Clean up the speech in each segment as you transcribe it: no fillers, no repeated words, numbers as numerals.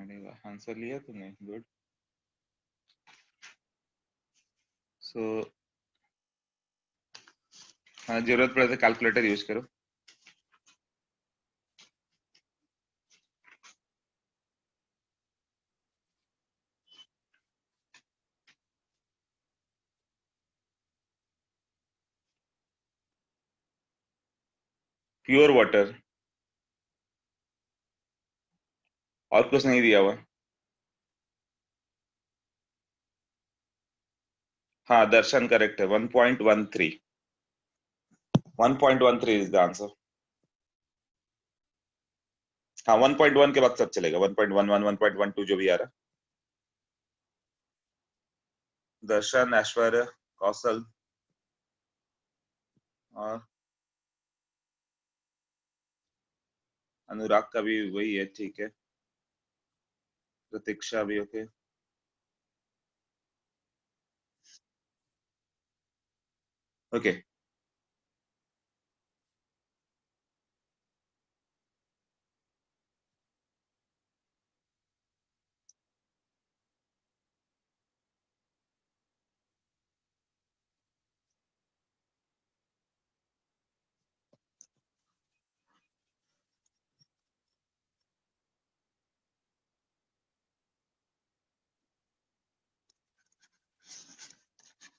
पड़ेगा। आंसर लिया तुमने, गुड। सो हाँ, जरूरत पड़े तो कैलकुलेटर यूज करो। प्योर वाटर, और कुछ नहीं दिया हुआ। हाँ, दर्शन करेक्ट है, 1.13। 1.13 इज द आंसर। हाँ, 1.1 के बाद सब चलेगा, 1.11, 1.12 जो भी आ रहा। दर्शन, ऐश्वर्य, कौशल और अनुराग का भी वही है, ठीक है। प्रतीक्षा भी okay. Okay,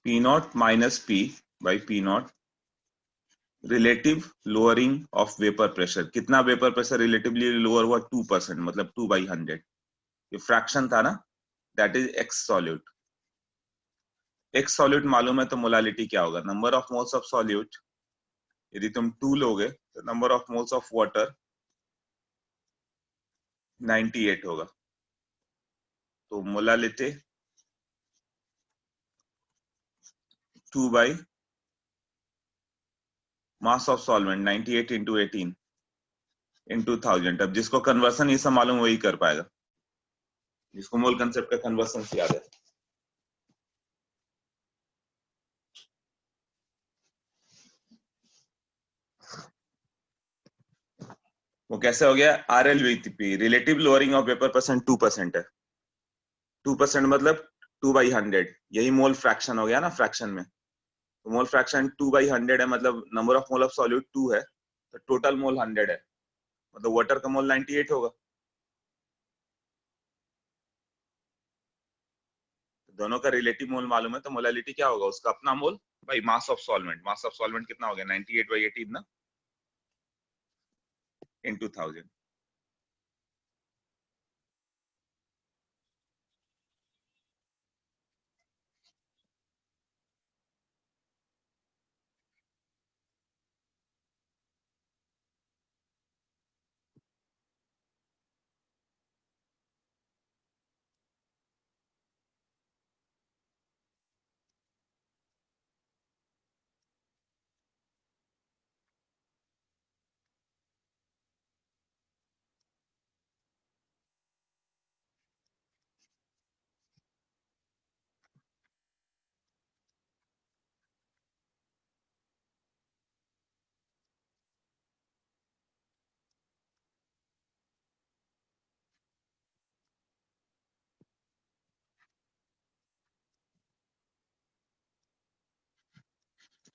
P naught minus P by P naught relative lowering of vapour pressure. कितना वेपर प्रेशर रिलेटिवली लोअर हुआ? 2%, मतलब 2/100। ये फ्रैक्शन था ना, that is x solute. X solute मालूम है तो मोलालिटी क्या होगा? Number of moles of solute, यदि तुम 2 लोगे तो number of moles of water 98 होगा। तो molality 2 by mass of solvent 98 into 18 into 1000। अब जिसको कन्वर्सन ये सब मालूम वही कर पाएगा, जिसको मोल कंसेप्ट का कन्वर्सन याद है। वो कैसे हो गया? R L V P, relative lowering of vapour percent 2% है। 2% मतलब 2/100, यही मोल फ्रैक्शन हो गया ना फ्रैक्शन में। तो मोल फ्रैक्शन 2/100 है, मतलब number of mole of solute 2 है, तो टोटल मोल 100 है, मतलब वाटर का मोल 98 होगा। दोनों का रिलेटिव मोल मालूम है तो मोलालिटी क्या होगा? उसका अपना मोल भाई mass of solvent. Mass of solvent कितना हो गया? 98/18 ना, इंटू 1000।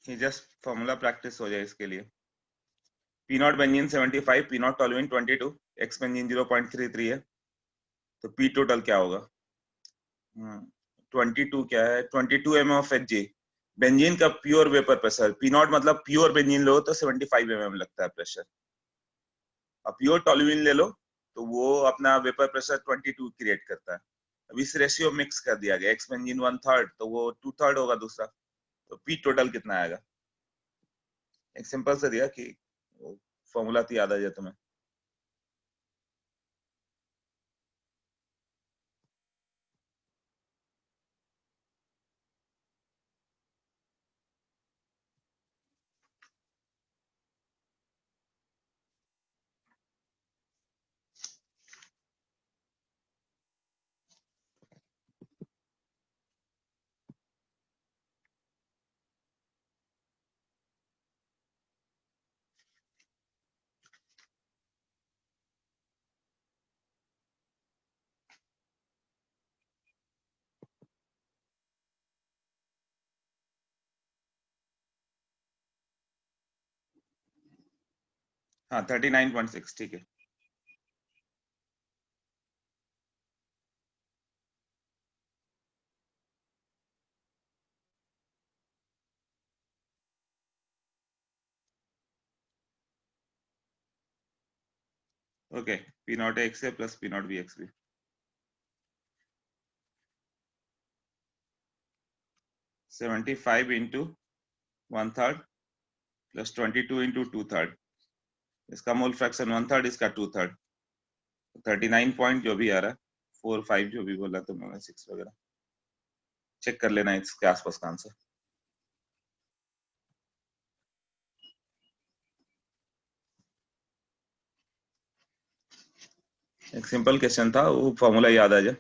ये जस्ट फॉर्मूला प्रैक्टिस हो जाए इसके लिए। P not benzene 75, P not toluene 22, x benzene 0.33 है, तो पी टोटल क्या होगा? 22 क्या है? 22 M of H G. Benzene का pure vapour pressure, P naught मतलब प्योर बेंजीन लो तो 75 mm लगता है प्रेशर। अब प्योर टॉल्यूइन ले लो तो वो अपना वेपर प्रेशर 22 क्रिएट करता है। अब इस रेशियो मिक्स कर दिया गया, एक्स बेंजीन 1/3 तो वो 2/3 होगा दूसरा, तो पी टोटल कितना आएगा? एक सिंपल से दिया कि फॉर्मूला तो याद आ जाए तुम्हें। हाँ 39.6 ठीक है। Okay, P not X A plus P not B X B. 75 into 1/3 plus 22 into 2/3, इसका मोल फ्रैक्शन 1/3, इसका 2/3, 39 पॉइंट जो भी आ रहा है, 4-5 जो भी बोला तुमने, 6 वगैरह चेक कर लेना इसके आसपास का आंसर। एक सिंपल क्वेश्चन था, वो फॉर्मूला याद आ जाए।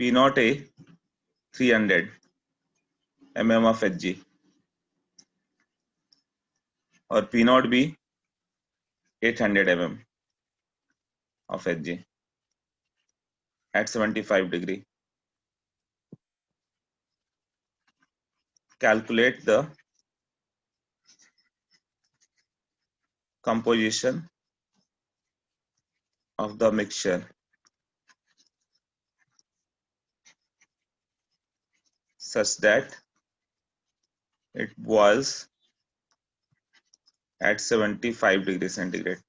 P not a 300 mm of Hg और P not be 800 mm of Hg at 75 degree. Calculate the composition of the mixture such that it boils at 75 degrees centigrade.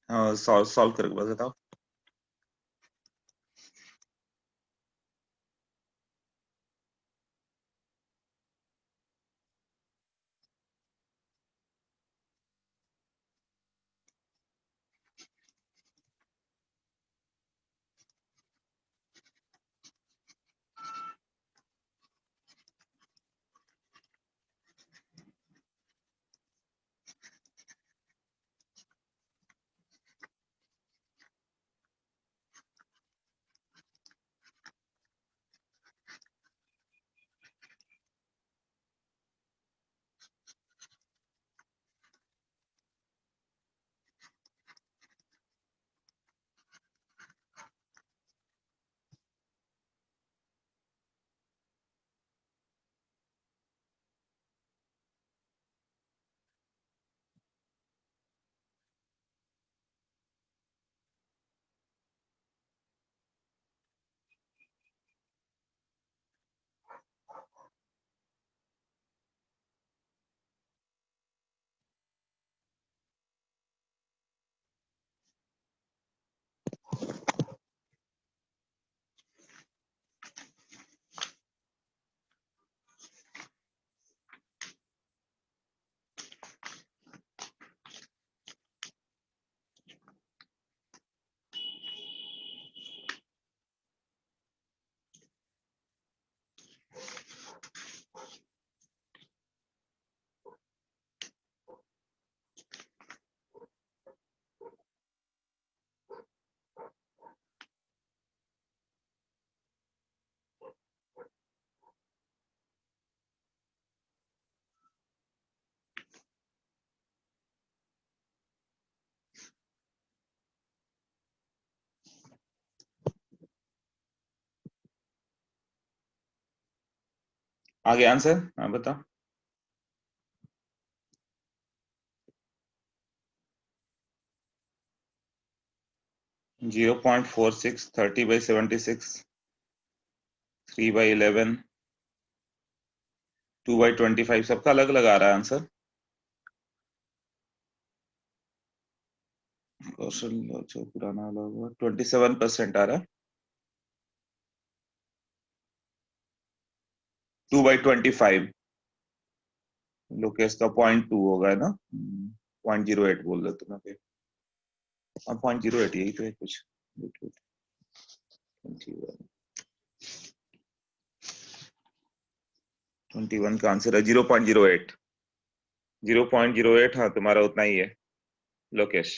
Solve करके बताओ। आगे answer हाँ बताओ। 0.46, 30/76, 3/11, 2/25, सबका अलग अलग आ रहा है आंसर। कौशल जो पुराना वाला होगा 27% आ रहा है। 2/25 लोकेश का 0.2 होगा ना, 0.08 बोल रहे तुम। 0.08 यही तो है कुछ। 21 का आंसर है 0.08। 0.08, हाँ तुम्हारा उतना ही है लोकेश।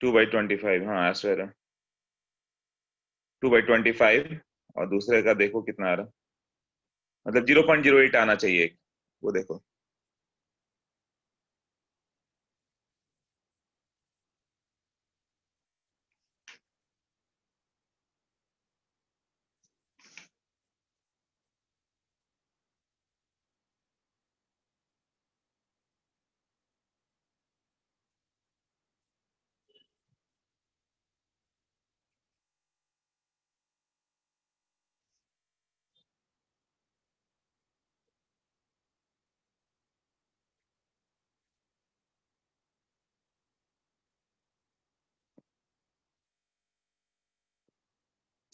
टू बाई 25, हाँ ऐश्वर्या 2/25, और दूसरे का देखो कितना आ रहा, मतलब 0.08 आना चाहिए, वो देखो।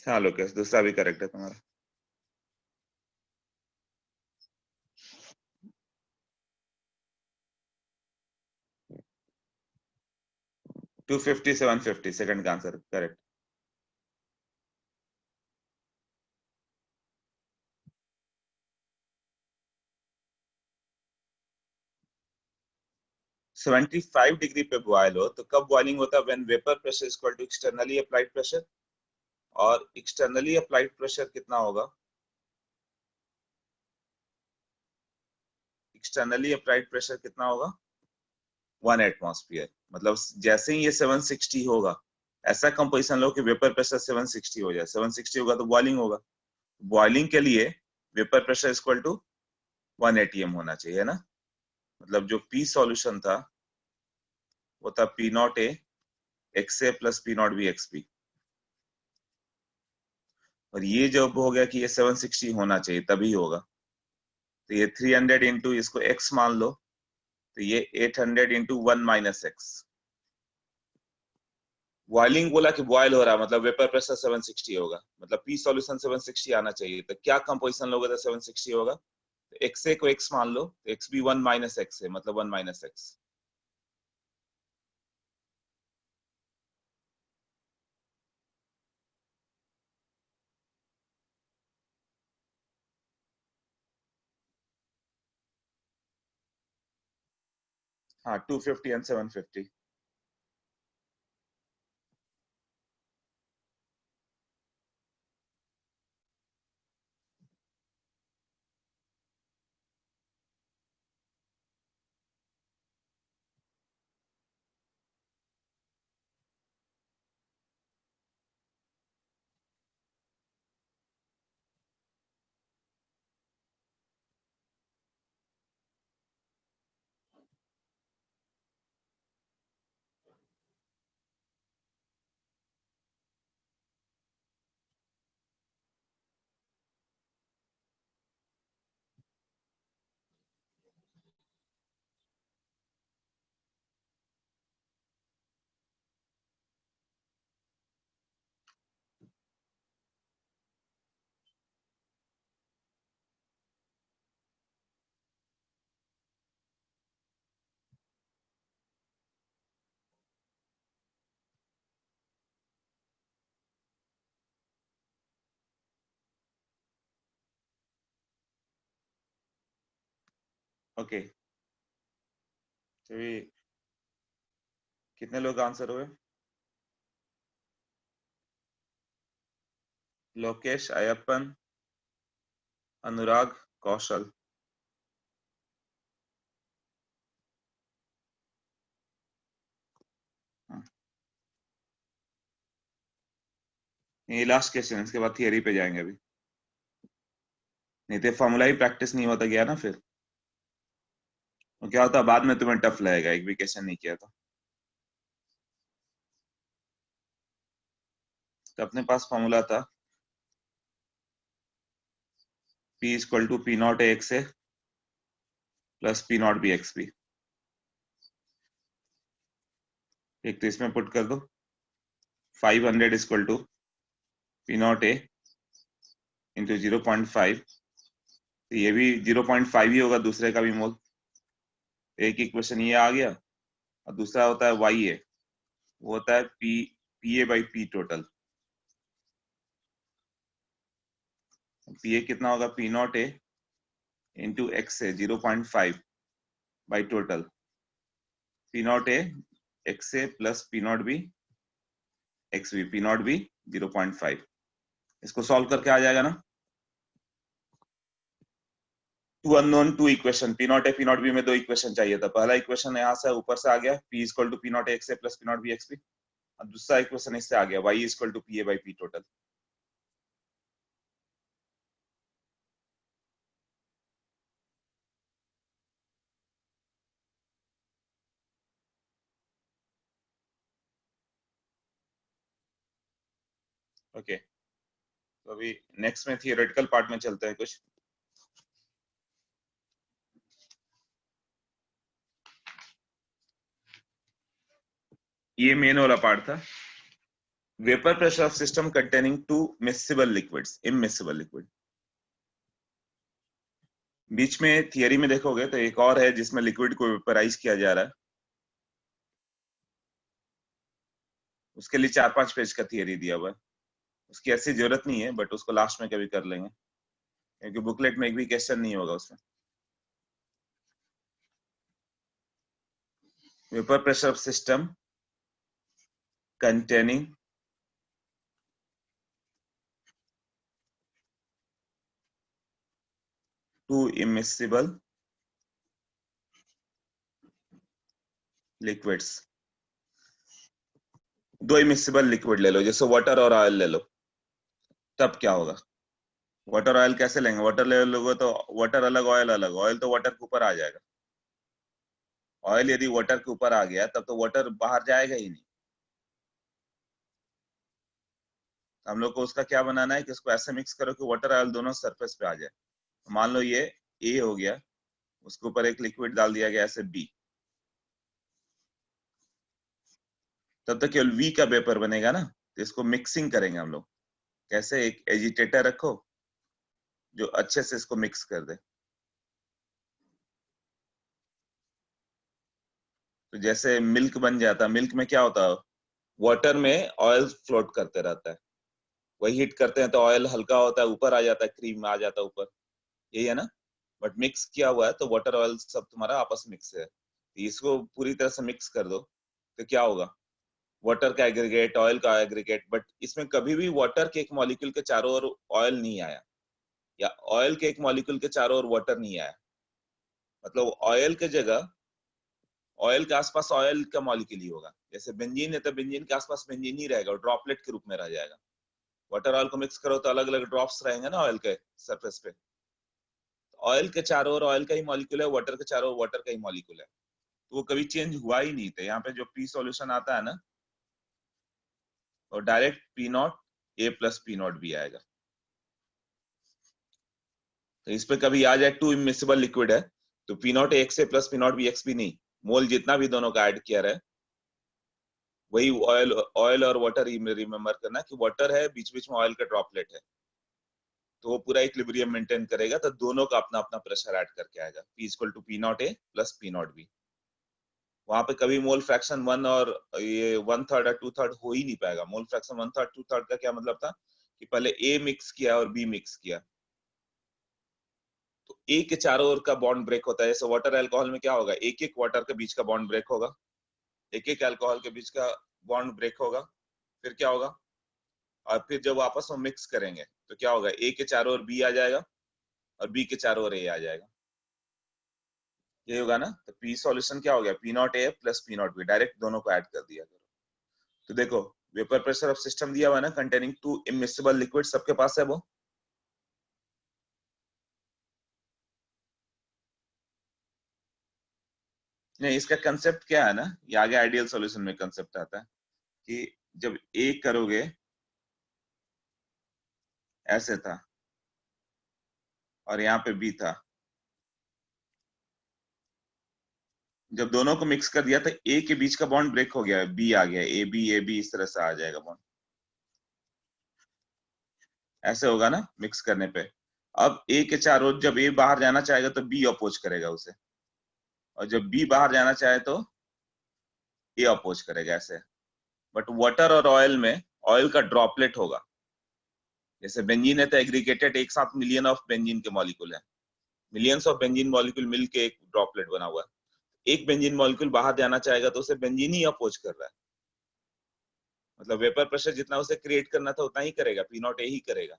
हाँ लोकेश, दूसरा भी करेक्ट है तुम्हारा। 250 से 150, सेकंड का आंसर करेक्ट। सेवेंटी 75 डिग्री पे बॉयल हो तो कब बॉइलिंग होता है? When vapour pressure is equal to externally applied pressure. और एक्सटर्नली अप्लाइड प्रेशर कितना होगा? एक्सटर्नली अप्लाइड प्रेशर कितना होगा? 1 एटमॉस्फेयर। मतलब जैसे ही ये 760 होगा, ऐसा कंपोजिशन लो कि वेपर प्रेशर 760 हो जाए। 760 होगा तो बॉइलिंग होगा। बॉइलिंग के लिए vapour pressure equal to 1 ATM होना चाहिए, है ना। मतलब जो पी सॉल्यूशन था वो था P not A X A plus P not B X P. और ये जब हो गया कि ये 760 होना चाहिए तभी होगा, तो ये 300 इंटू इसको x मान लो, तो ये 800 इंटू 1 माइनस एक्स। बॉइलिंग बोला कि बॉयल हो रहा है, मतलब वेपर प्रेशर 760 होगा, मतलब पी सॉल्यूशन 760 आना चाहिए। तो क्या कंपोजिशन लोगे तो 760 होगा? तो एक्स ए को x मान लो, तो एक्स भी 1 माइनस एक्स है, मतलब 1 माइनस एक्स। हाँ 250 एंड 750। ओके, तो ये कितने लोग आंसर हुए? लोकेश, अयप्पन, अनुराग, कौशल। हाँ, ये लास्ट क्वेश्चन, इसके बाद थियरी पे जाएंगे अभी। नहीं तो फॉर्मूला ही प्रैक्टिस नहीं होता गया ना फिर, तो क्या होता बाद में तुम्हें टफ लगेगा, एक भी क्वेश्चन नहीं किया तो अपने पास फॉर्मूला था P equal to P not A X A plus P not B X B. एक तो इसमें पुट कर दो 500 equal to P not A into 0.5, तो ये भी 0.5 ही होगा, दूसरे का भी मोल। एक इक्वेशन ये आ गया, और दूसरा होता है वाई ए, वो होता है P A by P total. P A कितना होगा, P not A into X A 0.5 by total, P not A X A plus P not B X B, P not B 0.5। इसको सॉल्व करके आ जाएगा ना, two unknown two equation, P not A P not B में 2 equation चाहिए था। पहला equation यहाँ से ऊपर से आ गया, P equal to P not X A plus P not B X B, और दूसरा इक्वेशन इससे आ गया, Y equal to P A by P total. Okay, तो अभी नेक्स्ट में थियोरेटिकल पार्ट में चलते हैं कुछ। ये मेन वाला पार्ट था, vapour pressure of system containing 2 miscible liquids, immiscible liquid. बीच में थियरी में देखोगे तो एक और है जिसमें लिक्विड को वेपराइज किया जा रहा है, उसके लिए 4-5 पेज का थियरी दिया हुआ है। उसकी ऐसी जरूरत नहीं है, बट उसको लास्ट में कभी कर लेंगे, क्योंकि बुकलेट में एक भी क्वेश्चन नहीं होगा उसमें। Vapour pressure of system containing 2 immiscible liquids। 2 immiscible liquid ले लो, जैसे वाटर और ऑयल ले लो, तब क्या होगा? वाटर ऑयल कैसे लेंगे? वाटर ले लोगे तो वाटर अलग ऑयल अलग, ऑयल तो वाटर के ऊपर आ जाएगा। ऑयल यदि वाटर के ऊपर आ गया तब तो वाटर बाहर जाएगा ही नहीं। हम लोग को उसका क्या बनाना है कि उसको ऐसे मिक्स करो कि वाटर ऑयल दोनों सरफेस पे आ जाए। मान लो ये ए हो गया, उसके ऊपर एक लिक्विड डाल दिया गया ऐसे बी, तब तक केवल वी का वेपर बनेगा ना। तो इसको मिक्सिंग करेंगे हम लोग। कैसे? एक एजिटेटर रखो जो अच्छे से इसको मिक्स कर दे। तो जैसे मिल्क बन जाता है, मिल्क में क्या होता है, वाटर में ऑयल फ्लोट करते रहता है, वही हिट करते हैं तो ऑयल हल्का होता है, ऊपर आ जाता है, क्रीम आ जाता है ऊपर, यही है ना। बट मिक्स किया हुआ है तो वाटर ऑयल सब तुम्हारा आपस में मिक्स है। तो इसको पूरी तरह से मिक्स कर दो तो क्या होगा, वाटर का एग्रीगेट, ऑयल का एग्रीगेट। बट इसमें कभी भी वाटर के एक मॉलिक्यूल के चारों ओर ऑयल नहीं आया, या ऑयल के एक मॉलिक्यूल के चारों ओर वाटर नहीं आया। मतलब ऑयल के जगह, ऑयल के आसपास ऑयल का मॉलिक्यूल ही होगा। जैसे बेंजीन है तो बेंजीन के आसपास बेंजीन ही रहेगा, ड्रॉपलेट के रूप में रह जाएगा। वाटर ऑयल को मिक्स करो तो अलग अलग ड्रॉप्स रहेंगे ना ऑयल के सरफेस पे। ऑयल के चारों ओर ऑयल का ही मॉलिक्यूल है, वाटर के चारों ओर वाटर का ही मॉलिक्यूल है, तो वो कभी चेंज हुआ ही नहीं था। यहाँ पे जो पी सॉल्यूशन आता है ना, और direct P not A plus P not भी आएगा। तो इस पे कभी आ जाए 2 इमिसिबल लिक्विड है तो P not X A plus P not B X भी नहीं, मोल जितना भी दोनों का ऐड किया रहे वही ऑयल, ऑयल और वाटर ही में रिमेम्बर करना कि वाटर है, बीच बीच में ऑयल का ड्रॉपलेट है, तो वो पूरा इक्विलिब्रियम मेंटेन करेगा। तो दोनों का अपना अपना प्रेशर ऐड करके आएगा, P equal to P not A plus P not B. वहां पे कभी मोल फ्रैक्शन 1 और ये 1/3 और 2/3 हो ही नहीं पाएगा। मोल फ्रैक्शन 1/3 2/3 का क्या मतलब था कि पहले ए मिक्स किया और बी मिक्स किया, तो ए के चारों ओर का बॉन्ड ब्रेक होता है। जैसे वाटर अल्कोहल में क्या होगा, एक एक वाटर के बीच का बॉन्ड ब्रेक होगा, एक एक अल्कोहल के बीच का बॉन्ड ब्रेक होगा, फिर क्या होगा, और फिर जब आपस में मिक्स करेंगे तो क्या होगा, ए के चारों ओर बी आ जाएगा और बी के चारों ओर ए आ जाएगा, ये होगा ना। तो पी सॉल्यूशन क्या हो गया, P not A plus P not be, direct दोनों को ऐड कर दिया करो। तो देखो वेपर प्रेशर ऑफ सिस्टम दिया हुआ है ना, कंटेनिंग 2 इमिसिबल लिक्विड, सबके पास है वो। नहीं, इसका कंसेप्ट क्या है ना, ये आगे आइडियल सॉल्यूशन में कंसेप्ट आता है कि जब ए करोगे ऐसे था और यहाँ पे बी था, जब दोनों को मिक्स कर दिया तो ए के बीच का बॉन्ड ब्रेक हो गया, बी आ गया, ए बी इस तरह से आ जाएगा बॉन्ड, ऐसे होगा ना मिक्स करने पे। अब ए के चारों, जब ए बाहर जाना चाहेगा तो बी अपोज करेगा उसे, और जब बी बाहर जाना चाहे तो ये अपोज करेगा ऐसे। बट वाटर और ऑयल में ऑयल का ड्रॉपलेट होगा। जैसे बेंजीन है तो एग्रीगेटेड एक साथ मिलियन ऑफ बेंजीन के मॉलिक्यूल है, मिलियंस ऑफ बेंजीन मॉलिक्यूल मिलके एक ड्रॉपलेट बना हुआ है। एक बेंजीन मॉलिक्यूल बाहर जाना चाहेगा तो उसे बेंजीन ही अपोज कर रहा है। मतलब वेपर प्रेशर जितना उसे क्रिएट करना था उतना ही करेगा, पी नॉट ए ही करेगा।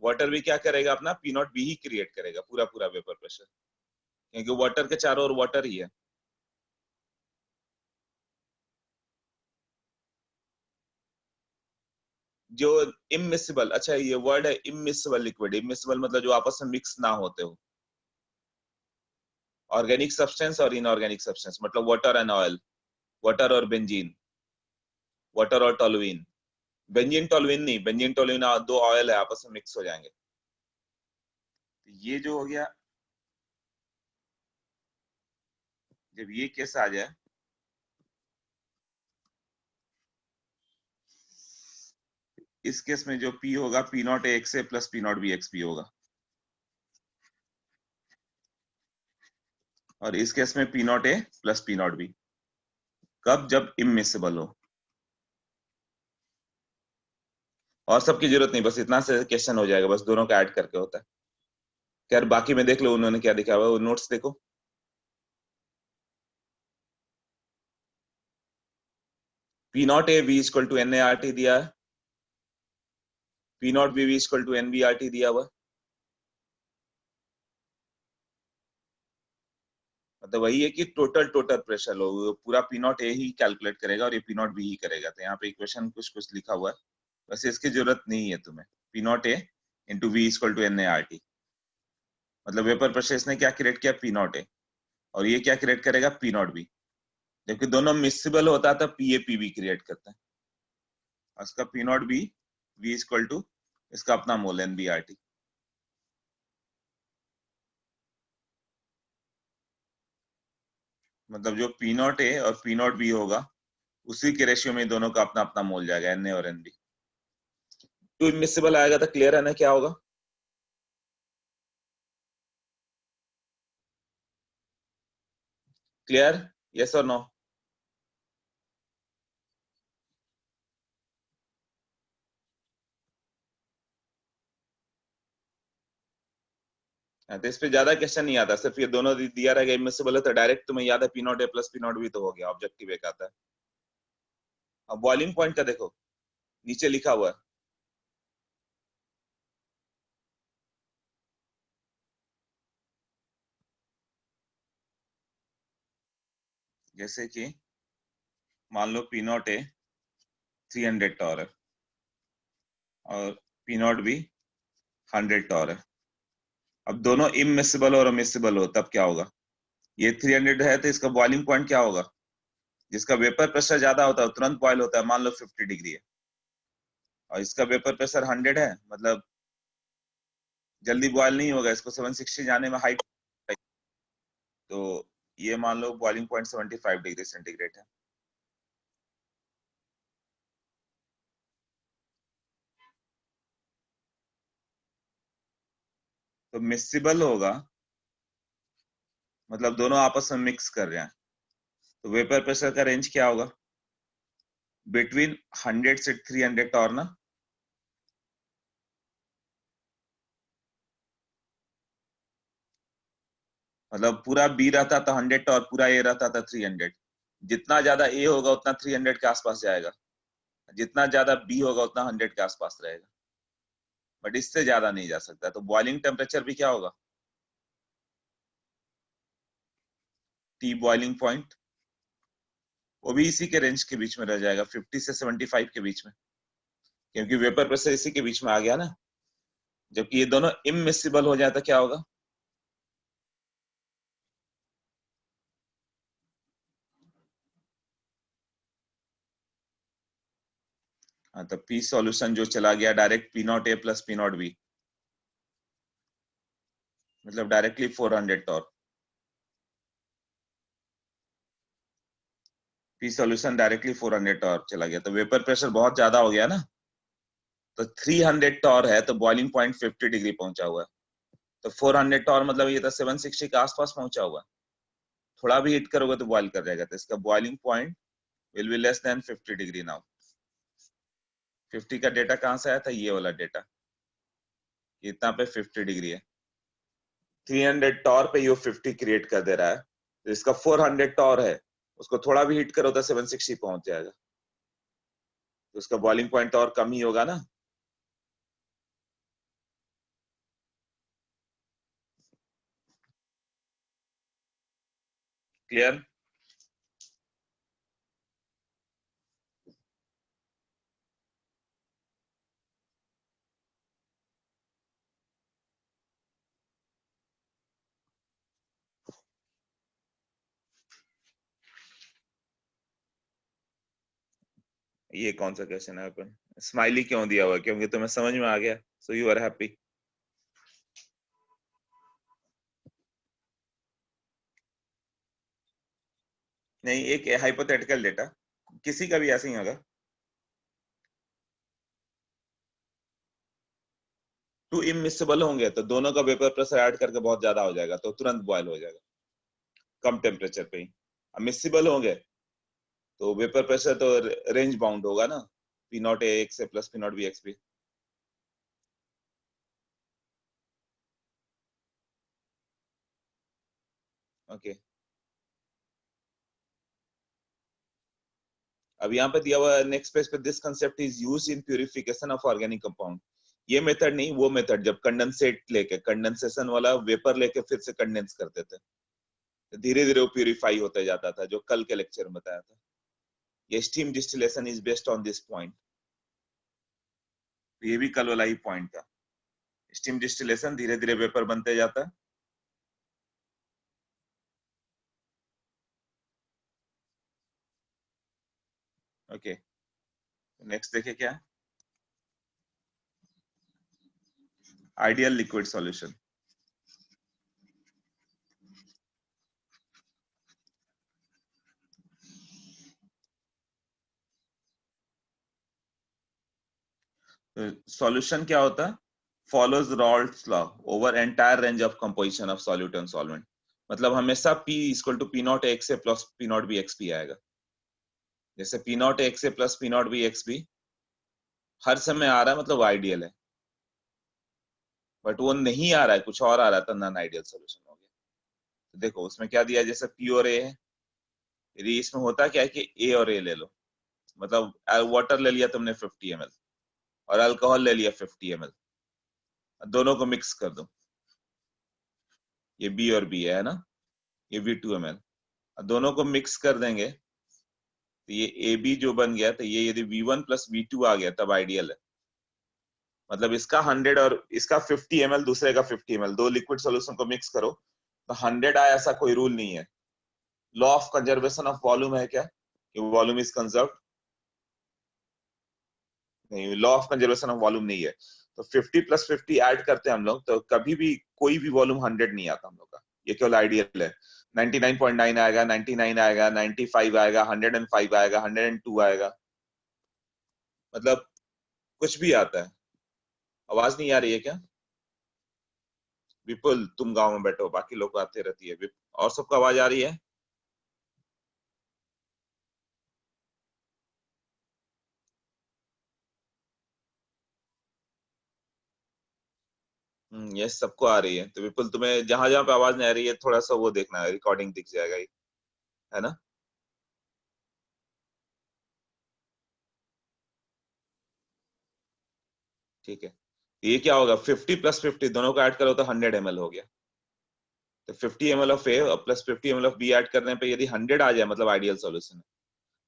वाटर भी क्या करेगा, अपना P not be he create करेगा पूरा पूरा वेपर प्रेशर, क्योंकि वाटर के चारों ओर वाटर ही है। जो इमिसिबल, अच्छा ये वर्ड है इमिसिबल लिक्विड, इमिसिबल मतलब जो आपस में मिक्स ना होते हो। ऑर्गेनिक सब्सटेंस और इनऑर्गेनिक सब्सटेंस मतलब वाटर एंड ऑयल, वाटर और बेंजीन, वाटर और टोलुइन। बेंजीन टोलुइन नहीं, बेंजीन टोलुइन दो ऑयल है आपस में मिक्स हो जाएंगे। ये जो हो गया, जब ये केस आ जाए, इस केस में जो पी होगा P not A X A plus P not B X P होगा, और इस केस में P not A plus P not be. कब, जब इमिसिबल हो। और सबकी जरूरत नहीं, बस इतना से क्वेश्चन हो जाएगा, बस दोनों का ऐड करके होता है। खैर बाकी में देख लो उन्होंने क्या दिखा हुआ है, वो नोट्स देखो। P not A V equal to N A R T दिया है, P not B V equal to N B R T दिया हुआ है। मतलब वही है कि टोटल टोटल प्रेशर लो, वो पूरा P not a he calculate करेगा और ये पी नॉट बी ही करेगा। तो यहाँ पे इक्वेशन कुछ कुछ लिखा हुआ है, वैसे इसकी जरूरत नहीं है तुम्हें। P not A into V equal to N A R T, मतलब वेपर प्रेशर इसने क्या क्रिएट किया, पी नॉट ए, और ये क्या क्रिएट करेगा, पी नॉट बी। जबकि दोनों मिक्सिबल होता है तो P A P B create करता है। और इसका P not B V equal to इसका अपना mole N B R T. मतलब जो पी नॉट ए और पी नॉट बी होगा उसी के रेशियो में दोनों का अपना अपना मोल जाएगा, एन ए और एन बी। टू इमिसिबल आएगा तो क्लियर है ना क्या होगा। क्लियर, यस और नो। तो इस पे ज्यादा क्वेश्चन नहीं आता, सिर्फ ये दोनों दिया रहेगा इमिसिबल है तो डायरेक्ट तुम्हें याद है P not A plus P not be तो हो गया, ऑब्जेक्टिव एक आता है। अब बॉइलिंग पॉइंट का देखो, नीचे लिखा हुआ है, जैसे कि मान लो पी नॉट ए 300 टॉर है और पी नॉट बी 100 टॉर है। अब दोनों इमिसिबल और अमिसिबल हो तब क्या होगा, ये 300 है तो इसका बॉइलिंग पॉइंट क्या होगा, जिसका वेपर प्रेशर ज्यादा होता है तुरंत बॉयल होता है, मान लो 50 डिग्री है, और इसका वेपर प्रेशर 100 है, मतलब जल्दी बॉयल नहीं होगा, इसको 760 जाने में हाइट। तो ये मान low boiling point 75 degree centigrade है। तो मिक्सिबल होगा मतलब दोनों आपस में मिक्स कर रहे हैं, तो वेपर प्रेशर का रेंज क्या होगा, बिटवीन 100 से 300 टॉर ना। मतलब पूरा बी रहता था 100 टॉर, पूरा ए रहता था 300। जितना ज्यादा ए होगा उतना 300 के आसपास जाएगा, जितना ज्यादा बी होगा उतना 100 के आसपास रहेगा, बट इससे ज्यादा नहीं जा सकता। तो बॉइलिंग टेम्परेचर भी क्या होगा, टी बॉइलिंग पॉइंट, वो भी इसी के रेंज के बीच में रह जाएगा, 50 से 75 के बीच में, क्योंकि वेपर प्रेशर इसी के बीच में आ गया ना। जबकि ये दोनों इमिसिबल हो जाए तो क्या होगा, हाँ तो पी सॉल्यूशन जो चला गया direct P not A plus P not B, मतलब directly 400 torr. P solution directly 400 torr चला गया, तो वेपर प्रेशर बहुत ज्यादा हो गया ना। तो 300 टॉर है तो बॉइलिंग पॉइंट 50 डिग्री पहुंचा हुआ है, तो 400 टॉर मतलब ये तो 760 के आसपास पहुंचा हुआ है। थोड़ा भी हिट करोगे तो बॉइल कर जाएगा, तो इसका boiling point will be less than 50 degree. Now 50 का डेटा कहां से आया था, ये वाला डेटा, इतना पे 50 डिग्री है, 300 टॉर पे ये 50 क्रिएट कर दे रहा है, तो इसका 400 टॉर है, उसको थोड़ा भी हिट करो तो 760 पहुंच जाएगा, तो उसका बॉइलिंग पॉइंट और कम ही होगा ना। क्लियर? ये कौन सा क्वेश्चन है अपन, स्माइली क्यों दिया हुआ है, क्योंकि तुम्हें समझ में आ गया, सो यू आर हैप्पी। नहीं, एक हाइपोथेटिकल डेटा, किसी का भी ऐसा ही होगा, टू इमिसिबल होंगे तो दोनों का वेपर प्रेशर ऐड करके बहुत ज्यादा हो जाएगा, तो तुरंत बॉयल हो जाएगा कम टेम्परेचर पे ही। मिसिबल होंगे तो वेपर प्रेशर तो रेंज बाउंड होगा ना, P not A X A plus P not B X B. Okay, अब यहाँ पे दिया हुआ नेक्स्ट पेज पे, this concept is used in purification of organic compound. ये मेथड नहीं, वो मेथड जब कंडेंसेट लेके, कंडेंसेशन वाला वेपर लेके फिर से कंडेंस करते थे, धीरे धीरे वो प्यूरिफाई होते जाता था, जो कल के लेक्चर में बताया था। ये steam distillation is based on this point, ये भी कल वाला ही पॉइंट था। स्टीम डिस्टिलेशन धीरे धीरे वेपर बनते जाता है। ओके, नेक्स्ट देखे क्या, आइडियल लिक्विड सॉल्यूशन। सॉल्यूशन क्या होता है, follows Raoult's law over entire range of composition of solute and solvent. मतलब हमेशा P equal to P not X A plus P not B X P आएगा। जैसे P not X A plus P not B X B हर समय आ रहा है, मतलब आइडियल है, बट वो नहीं आ रहा है, कुछ और आ रहा है, तो नॉन आइडियल सोल्यूशन हो गया। तो देखो उसमें क्या दिया, जैसे P और A है, यदि इसमें होता क्या है कि A और A ले लो, मतलब वाटर ले लिया तुमने 50 ml और अल्कोहल ले लिया 50 ml, दोनों को मिक्स कर दो, ये B और B है ना, ये V2 ml, दोनों को मिक्स कर देंगे तो ये ए बी जो बन गया, तो ये यदि V1 प्लस V2 आ गया तब आइडियल है। मतलब इसका 100 और इसका 50 ml, दूसरे का 50 ml, दो लिक्विड सॉल्यूशन को मिक्स करो तो 100 आया, ऐसा कोई रूल नहीं है। Law of conservation of volume है क्या, कि वॉल्यूम इज कंजर्व्ड, नहीं, law of conservation of volume नहीं है। तो 50 प्लस 50 ऐड करते हैं हम लोग, तो कभी भी कोई भी वॉल्यूम 100 नहीं आता हम लोग का, ये केवल आइडियल है। 99.9 आएगा, 99 आएगा, 95 आएगा, 105 आएगा, 102 आएगा, मतलब कुछ भी आता है। आवाज नहीं आ रही है क्या? विपुल तुम गांव में बैठो, बाकी लोग को आते रहती है। और सबको आवाज आ रही है? ये सबको आ रही है, तो विपुल तुम्हें जहां जहां पे आवाज नहीं आ रही है थोड़ा सा वो देखना है, रिकॉर्डिंग दिख जाएगा ये, है ना? ठीक है, ये क्या होगा, 50 प्लस 50 दोनों को ऐड करो तो 100 ml हो गया। तो 50 ml ऑफ ए और plus 50 ml of B add करने पे यदि 100 आ जाए, मतलब आइडियल सॉल्यूशन है।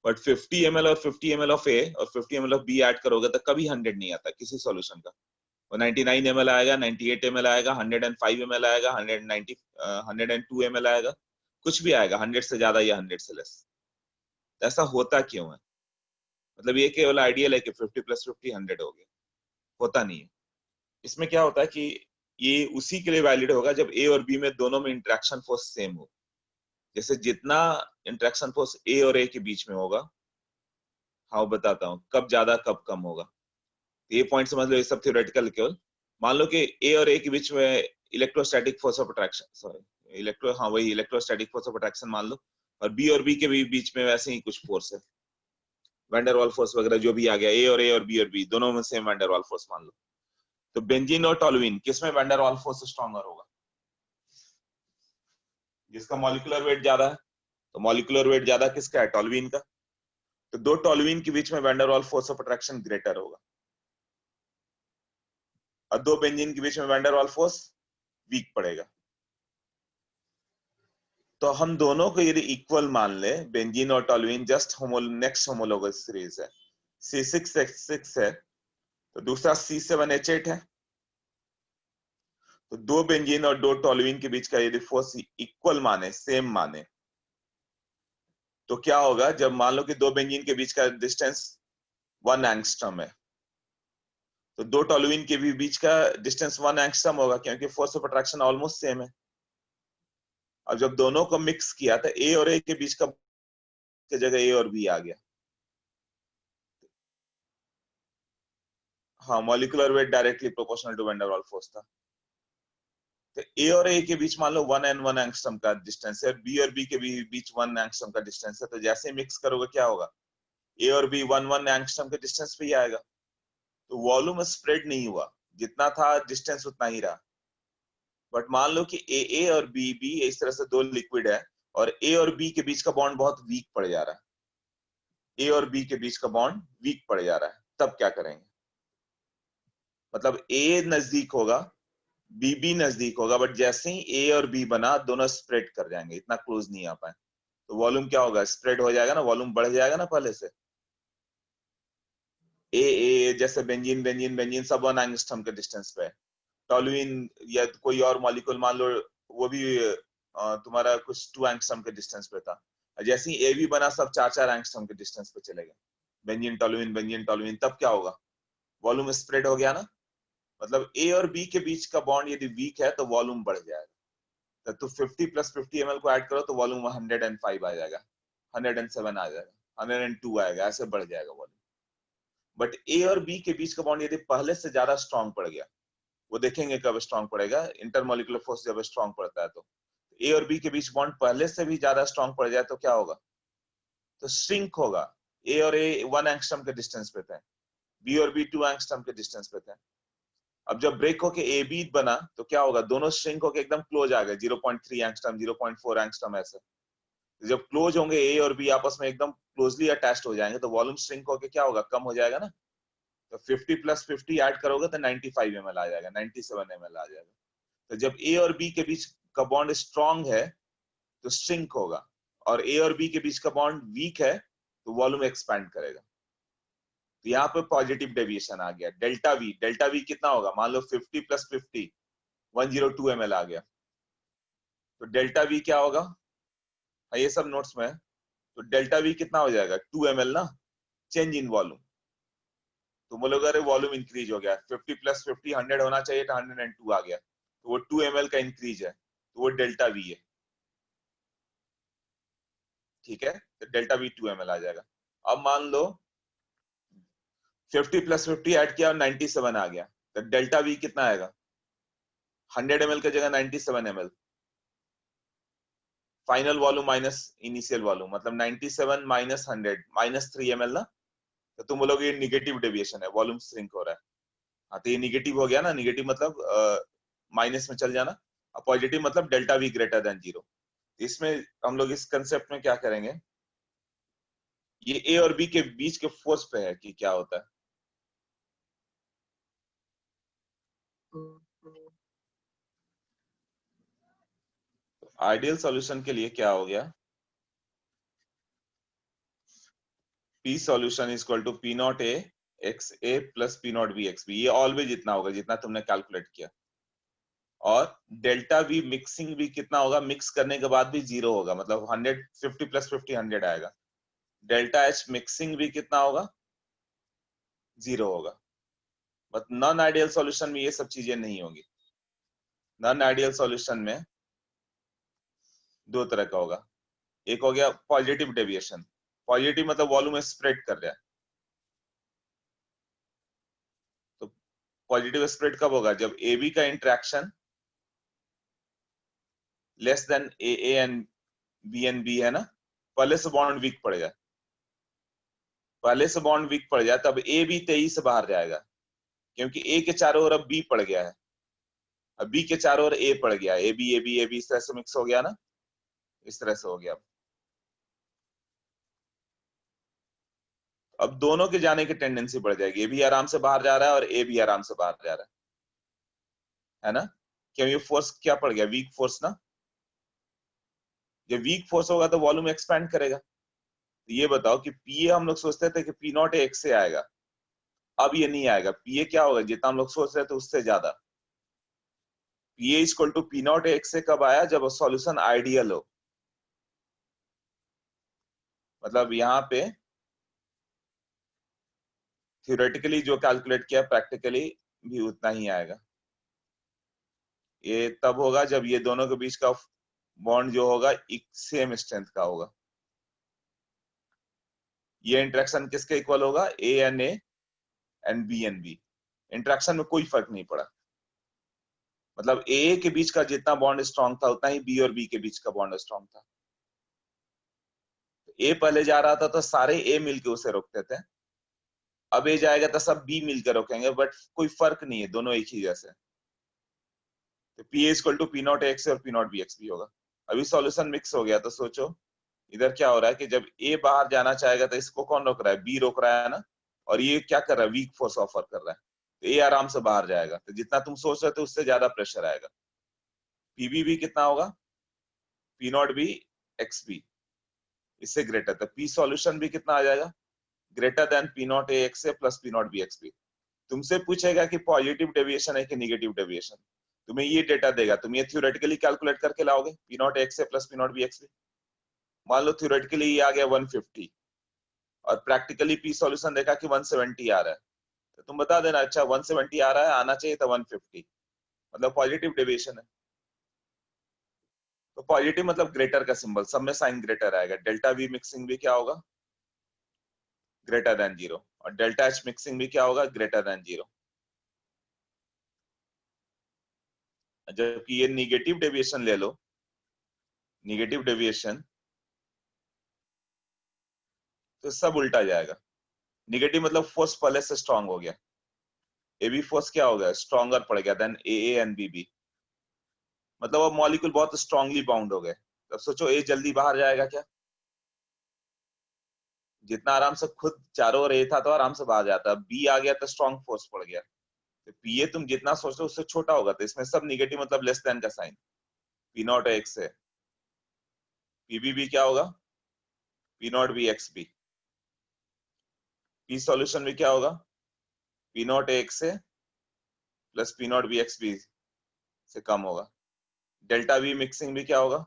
बट 50 ml और 50 ml ऑफ ए और 50 ml ऑफ बी ऐड करोगे तो कभी 100 नहीं आता किसी सॉल्यूशन का। वो 99 ml आएगा, 98 ml आएगा, 105 ml आएगा, 190 102 ml आएगा, कुछ भी आएगा, 100 से ज्यादा या 100 से लेस। ऐसा होता क्यों है? मतलब ये केवल आइडियल है कि 50 प्लस 50 100 हो गया, होता नहीं है। इसमें क्या होता है कि ये उसी के लिए वैलिड होगा जब ए और बी में दोनों में इंटरेक्शन फोर्स सेम हो। जैसे जितना इंटरेक्शन फोर्स ए और ए के बीच में होगा, हाँ बताता हूँ कब ज्यादा कब कम होगा, तो ये पॉइंट समझ लो, ये सब थ्योरेटिकल केवल। मान लो कि ए और ए के बीच में electrostatic force of attraction, sorry हाँ वही इलेक्ट्रोस्टैटिक फोर्स ऑफ अट्रैक्शन मान लो, और बी और बी के भी बीच में वैसे ही कुछ फोर्स है, वैंडरवाल फोर्स वगैरह जो भी आ गया, ए और बी दोनों में सेम वैंडरवाल फोर्स मान लो। तो बेंजीन और टोलुइन किसमें वैंडरवाल फोर्स स्ट्रॉन्गर होगा? जिसका मॉलिक्यूलर वेट ज्यादा है। तो मॉलिक्यूलर वेट ज्यादा किसका है? टोलुइन का। तो दो टोलुइन के बीच में वैंडरवाल फोर्स ऑफ अट्रैक्शन ग्रेटर होगा, और दो बेंजीन के बीच में वैंडरवाल फोर्स वीक पड़ेगा। तो हम दोनों को यदि इक्वल मान ले, बेंजीन और toluene just next homologous series है, C6H6 है, तो दूसरा C7H8 है। तो दो बेंजीन और दो टोलुइन के बीच का यदि फोर्स इक्वल माने, सेम माने, तो क्या होगा? जब मान लो कि दो बेंजीन के बीच का डिस्टेंस 1 एंगस्ट्रम है, तो दो टोलुइन के भी बीच का डिस्टेंस 1 एंगस्ट्रम होगा, क्योंकि force of attraction almost same है। अब जब दोनों को मिक्स किया तो ए और ए के बीच का की जगह ए और बी आ गया। हाँ, molecular weight directly proportional to van der Waals force था। तो ए और ए के बीच मान लो 1 एंगस्ट्रम का डिस्टेंस है, बी और बी के भी बीच 1 एंगस्ट्रम का डिस्टेंस है। तो जैसे मिक्स करोगे क्या होगा? ए और बी 1 एंगस्ट्रम के डिस्टेंस पे ही आएगा। तो वॉल्यूम स्प्रेड नहीं हुआ, जितना था डिस्टेंस उतना ही रहा। बट मान लो कि ए और बी बी इस तरह से दो लिक्विड है, और ए और बी के बीच का बॉन्ड बहुत वीक पड़ जा रहा है, ए और बी के बीच का बॉन्ड वीक पड़ जा रहा है, तब क्या करेंगे? मतलब ए नजदीक होगा, बी भी नजदीक होगा, बट जैसे ही ए और बी बना, दोनों स्प्रेड कर जाएंगे, इतना क्लोज नहीं आ पाए। तो वॉल्यूम क्या होगा? स्प्रेड हो जाएगा ना, वॉल्यूम बढ़ जाएगा ना पहले से। ए जैसे बेंजीन बेंजीन बेंजीन सब 1 एंगस्ट्रम के डिस्टेंस पे है। टोलुइन या कोई और मॉलिक्यूल मान लो, वो भी तुम्हारा कुछ 2 एंगस्ट्रम के डिस्टेंस पे था। जैसे ही ए भी बना, सब 4 एंगस्ट्रम के डिस्टेंस पे चले गए, बेंजीन टोलुइन, तब क्या होगा? वॉल्यूम स्प्रेड हो गया ना। मतलब ए और बी के बीच का बॉन्ड यदि वीक है तो वॉल्यूम बढ़ जाएगा। तो 50 + 50 ml को ऐड करो तो वॉल्यूम 105 आ जाएगा, 107 आ जाएगा, 102 आएगा, ऐसे बढ़ जाएगा वॉल्यूम। बट ए और बी के बीच का बॉन्ड यदि पहले से ज्यादा स्ट्रांग पड़ गया, वो देखेंगे कब स्ट्रांग पड़ेगा, इंटरमोलिकुलर फोर्स जब स्ट्रांग पड़ता है। तो ए और बी के बीच बॉन्ड पहले से भी ज्यादा स्ट्रांग पड़ जाए तो क्या होगा? तो श्रिंक होगा। ए 1 एंगस्ट्रम के डिस्टेंस पे थे, बी और बी 2 एंगस्ट्रम के डिस्टेंस पे थे। अब जब ब्रेक होके ए बी बना तो क्या होगा? दोनों श्रिंक होके एकदम क्लोज आ गए, 0.3 एंगस्ट्रम, 0.4 एंगस्ट्रम ऐसे। जब क्लोज होंगे ए और बी आपस में एकदम क्लोजली अटैच्ड हो जाएंगे, तो वॉल्यूम श्रिंक होके क्या होगा? कम हो जाएगा ना। तो 50 + 50 ऐड करोगे तो 95 ml आ जाएगा, 97 ml आ जाएगा। तो जब ए और बी के बीच का बॉन्ड स्ट्रांग है तो श्रिंक होगा, और ए और बी के बीच का बॉन्ड वीक है तो वॉल्यूम एक्सपैंड करेगा। तो यहाँ पे पॉजिटिव डेविएशन आ गया, डेल्टा वी। डेल्टा वी कितना होगा? मान लो 50 + 50, 102 ml आ गया। तो डेल्टा वी क्या होगा? हाँ, ये सब नोट्स में है। तो डेल्टा वी कितना हो जाएगा? 2 ml ना, चेंज इन वॉल्यूम। तो बोलोगे अरे वॉल्यूम इंक्रीज हो गया, 50 + 50 100 होना चाहिए था, 102 आ गया, तो वो 2 ml का इंक्रीज है, तो वो डेल्टा वी है। ठीक है, तो डेल्टा वी 2 ml आ जाएगा। अब मान लो 50 + 50 ऐड किया और 97 आ गया, तो डेल्टा वी कितना आएगा? 100 ml की जगह 97 ml। Final volume minus initial volume, मतलब 97 - 100 -3 ml ना। तो तुम बोलोगे ये निगेटिव डेविएशन है, वॉल्यूम श्रिंक हो रहा है। हाँ, तो ये निगेटिव हो गया ना, निगेटिव मतलब माइनस में चल जाना, और पॉजिटिव मतलब डेल्टा वी ग्रेटर देन 0। इसमें हम लोग इस कंसेप्ट में क्या करेंगे, ये ए और बी के बीच के फोर्स पे है कि क्या होता है। आइडियल सॉल्यूशन के लिए क्या हो गया? P solution is equal to P not A x A + P not B x B। ये ऑलवेज इतना होगा जितना तुमने कैलकुलेट किया। और डेल्टा वी मिक्सिंग भी कितना होगा? मिक्स करने के बाद भी 0 होगा, मतलब 50 + 50 100 आएगा। डेल्टा H मिक्सिंग भी कितना होगा? 0 होगा। बट नॉन आइडियल सॉल्यूशन में ये सब चीजें नहीं होगी। नॉन आइडियल सॉल्यूशन में दो तरह का होगा। एक हो गया पॉजिटिव डेविएशन। पॉजिटिव मतलब वॉल्यूम स्प्रेड कर रहा है। तो पॉजिटिव स्प्रेड कब होगा? जब ए बी का interaction less than A and B है ना, पहले से बॉन्ड वीक पड़ जाए, पहले से बॉन्ड वीक पड़ जाए तब ए बी 23 से बाहर जाएगा, क्योंकि ए के चारों ओर अब बी पड़ गया है, अब बी के चारों ओर ए पड़ गया, ए बी इस तरह से मिक्स हो गया ना, इस तरह से हो गया। अब दोनों के जाने की टेंडेंसी बढ़ जाएगी, ए भी आराम से बाहर जा रहा है और ए भी आराम से बाहर जा रहा है ना, क्यों ये फोर्स क्या पड़ गया, वीक फोर्स ना, जब वीक फोर्स होगा तो वॉल्यूम एक्सपैंड करेगा। तो ये बताओ कि पीए हम लोग सोचते थे कि पी नॉट एक्स से आएगा, अब ये नहीं आएगा, पीए क्या होगा, जितना हम लोग सोच रहे थे उससे ज्यादा। P A equal to P not X से कब आया, जब सॉल्यूशन आइडियल हो, मतलब यहाँ पे थ्योरेटिकली जो कैलकुलेट किया प्रैक्टिकली भी उतना ही आएगा। ये तब होगा जब ये दोनों के बीच का बॉन्ड जो होगा एक सेम स्ट्रेंथ का होगा। ये इंटरेक्शन किसके इक्वल होगा, ए एंड बी, इंटरेक्शन में कोई फर्क नहीं पड़ा, मतलब ए के बीच का जितना बॉन्ड स्ट्रांग था उतना ही बी और बी के बीच का बॉन्ड स्ट्रांग था। ए पहले जा रहा था तो सारे ए मिलके उसे रोकते थे, अब ए जाएगा तो सब बी मिलकर रोकेंगे, बट कोई फर्क नहीं है, दोनों एक ही जैसे। तो P equal to P not X और पी नॉट बी एक्स भी होगा। अभी सॉल्यूशन मिक्स हो गया, तो सोचो इधर क्या हो रहा है कि जब ए बाहर जाना चाहेगा तो इसको कौन रोक रहा है, बी रोक रहा है ना, और ये क्या कर रहा है, वीक फोर्स ऑफर कर रहा है, तो ए आराम से बाहर जाएगा, तो जितना तुम सोच रहे थे उससे ज्यादा प्रेशर आएगा। पीबी भी कितना होगा, P not B X B, इससे ग्रेटर, तो पी सॉल्यूशन भी कितना आ जाएगा, greater than P not A X A plus P not B X B. तुमसे पूछेगा कि पॉजिटिव डेविएशन है कि निगेटिव डेविएशन, तुम्हें ये डेटा देगा, तुम ये थ्योरेटिकली कैलकुलेट करके लाओगे, P not X A plus P not B X B. मान लो थ्योरेटिकली ये आ गया 150 और प्रैक्टिकली पी सॉल्यूशन देखा कि 170 आ रहा है, तो तुम बता देना अच्छा 170 आ रहा है, आना चाहिए था 150, मतलब पॉजिटिव डेविएशन है। तो पॉजिटिव मतलब ग्रेटर का सिंबल, सब में साइन ग्रेटर आएगा, डेल्टा वी मिक्सिंग भी क्या होगा, ग्रेटर देन जीरो, और डेल्टा एच मिक्सिंग भी क्या होगा, ग्रेटर देन जीरो। जबकि ये निगेटिव डेविएशन ले लो, निगेटिव डेविएशन तो सब उल्टा जाएगा, निगेटिव मतलब फोर्स पहले से स्ट्रांग हो गया, ए बी फोर्स क्या हो गया, स्ट्रॉन्गर पड़ गया देन ए एंड बी, मतलब अब मॉलिक्यूल बहुत स्ट्रांगली बाउंड हो गए। अब सोचो ए जल्दी बाहर जाएगा क्या, जितना आराम से खुद चारों ओर ए था तो आराम से बाहर जाता, बी आ गया तो स्ट्रांग फोर्स पड़ गया, तो पीए तुम जितना सोच रहे हो उससे छोटा होगा, तो इसमें सब निगेटिव मतलब लेस देन का साइन, पी नॉट एक्स है, पीबी भी क्या होगा, P not B X B, P solution भी क्या होगा, पी नॉट एक्स है plus P not B X B से कम होगा, डेल्टा वी मिक्सिंग भी क्या होगा,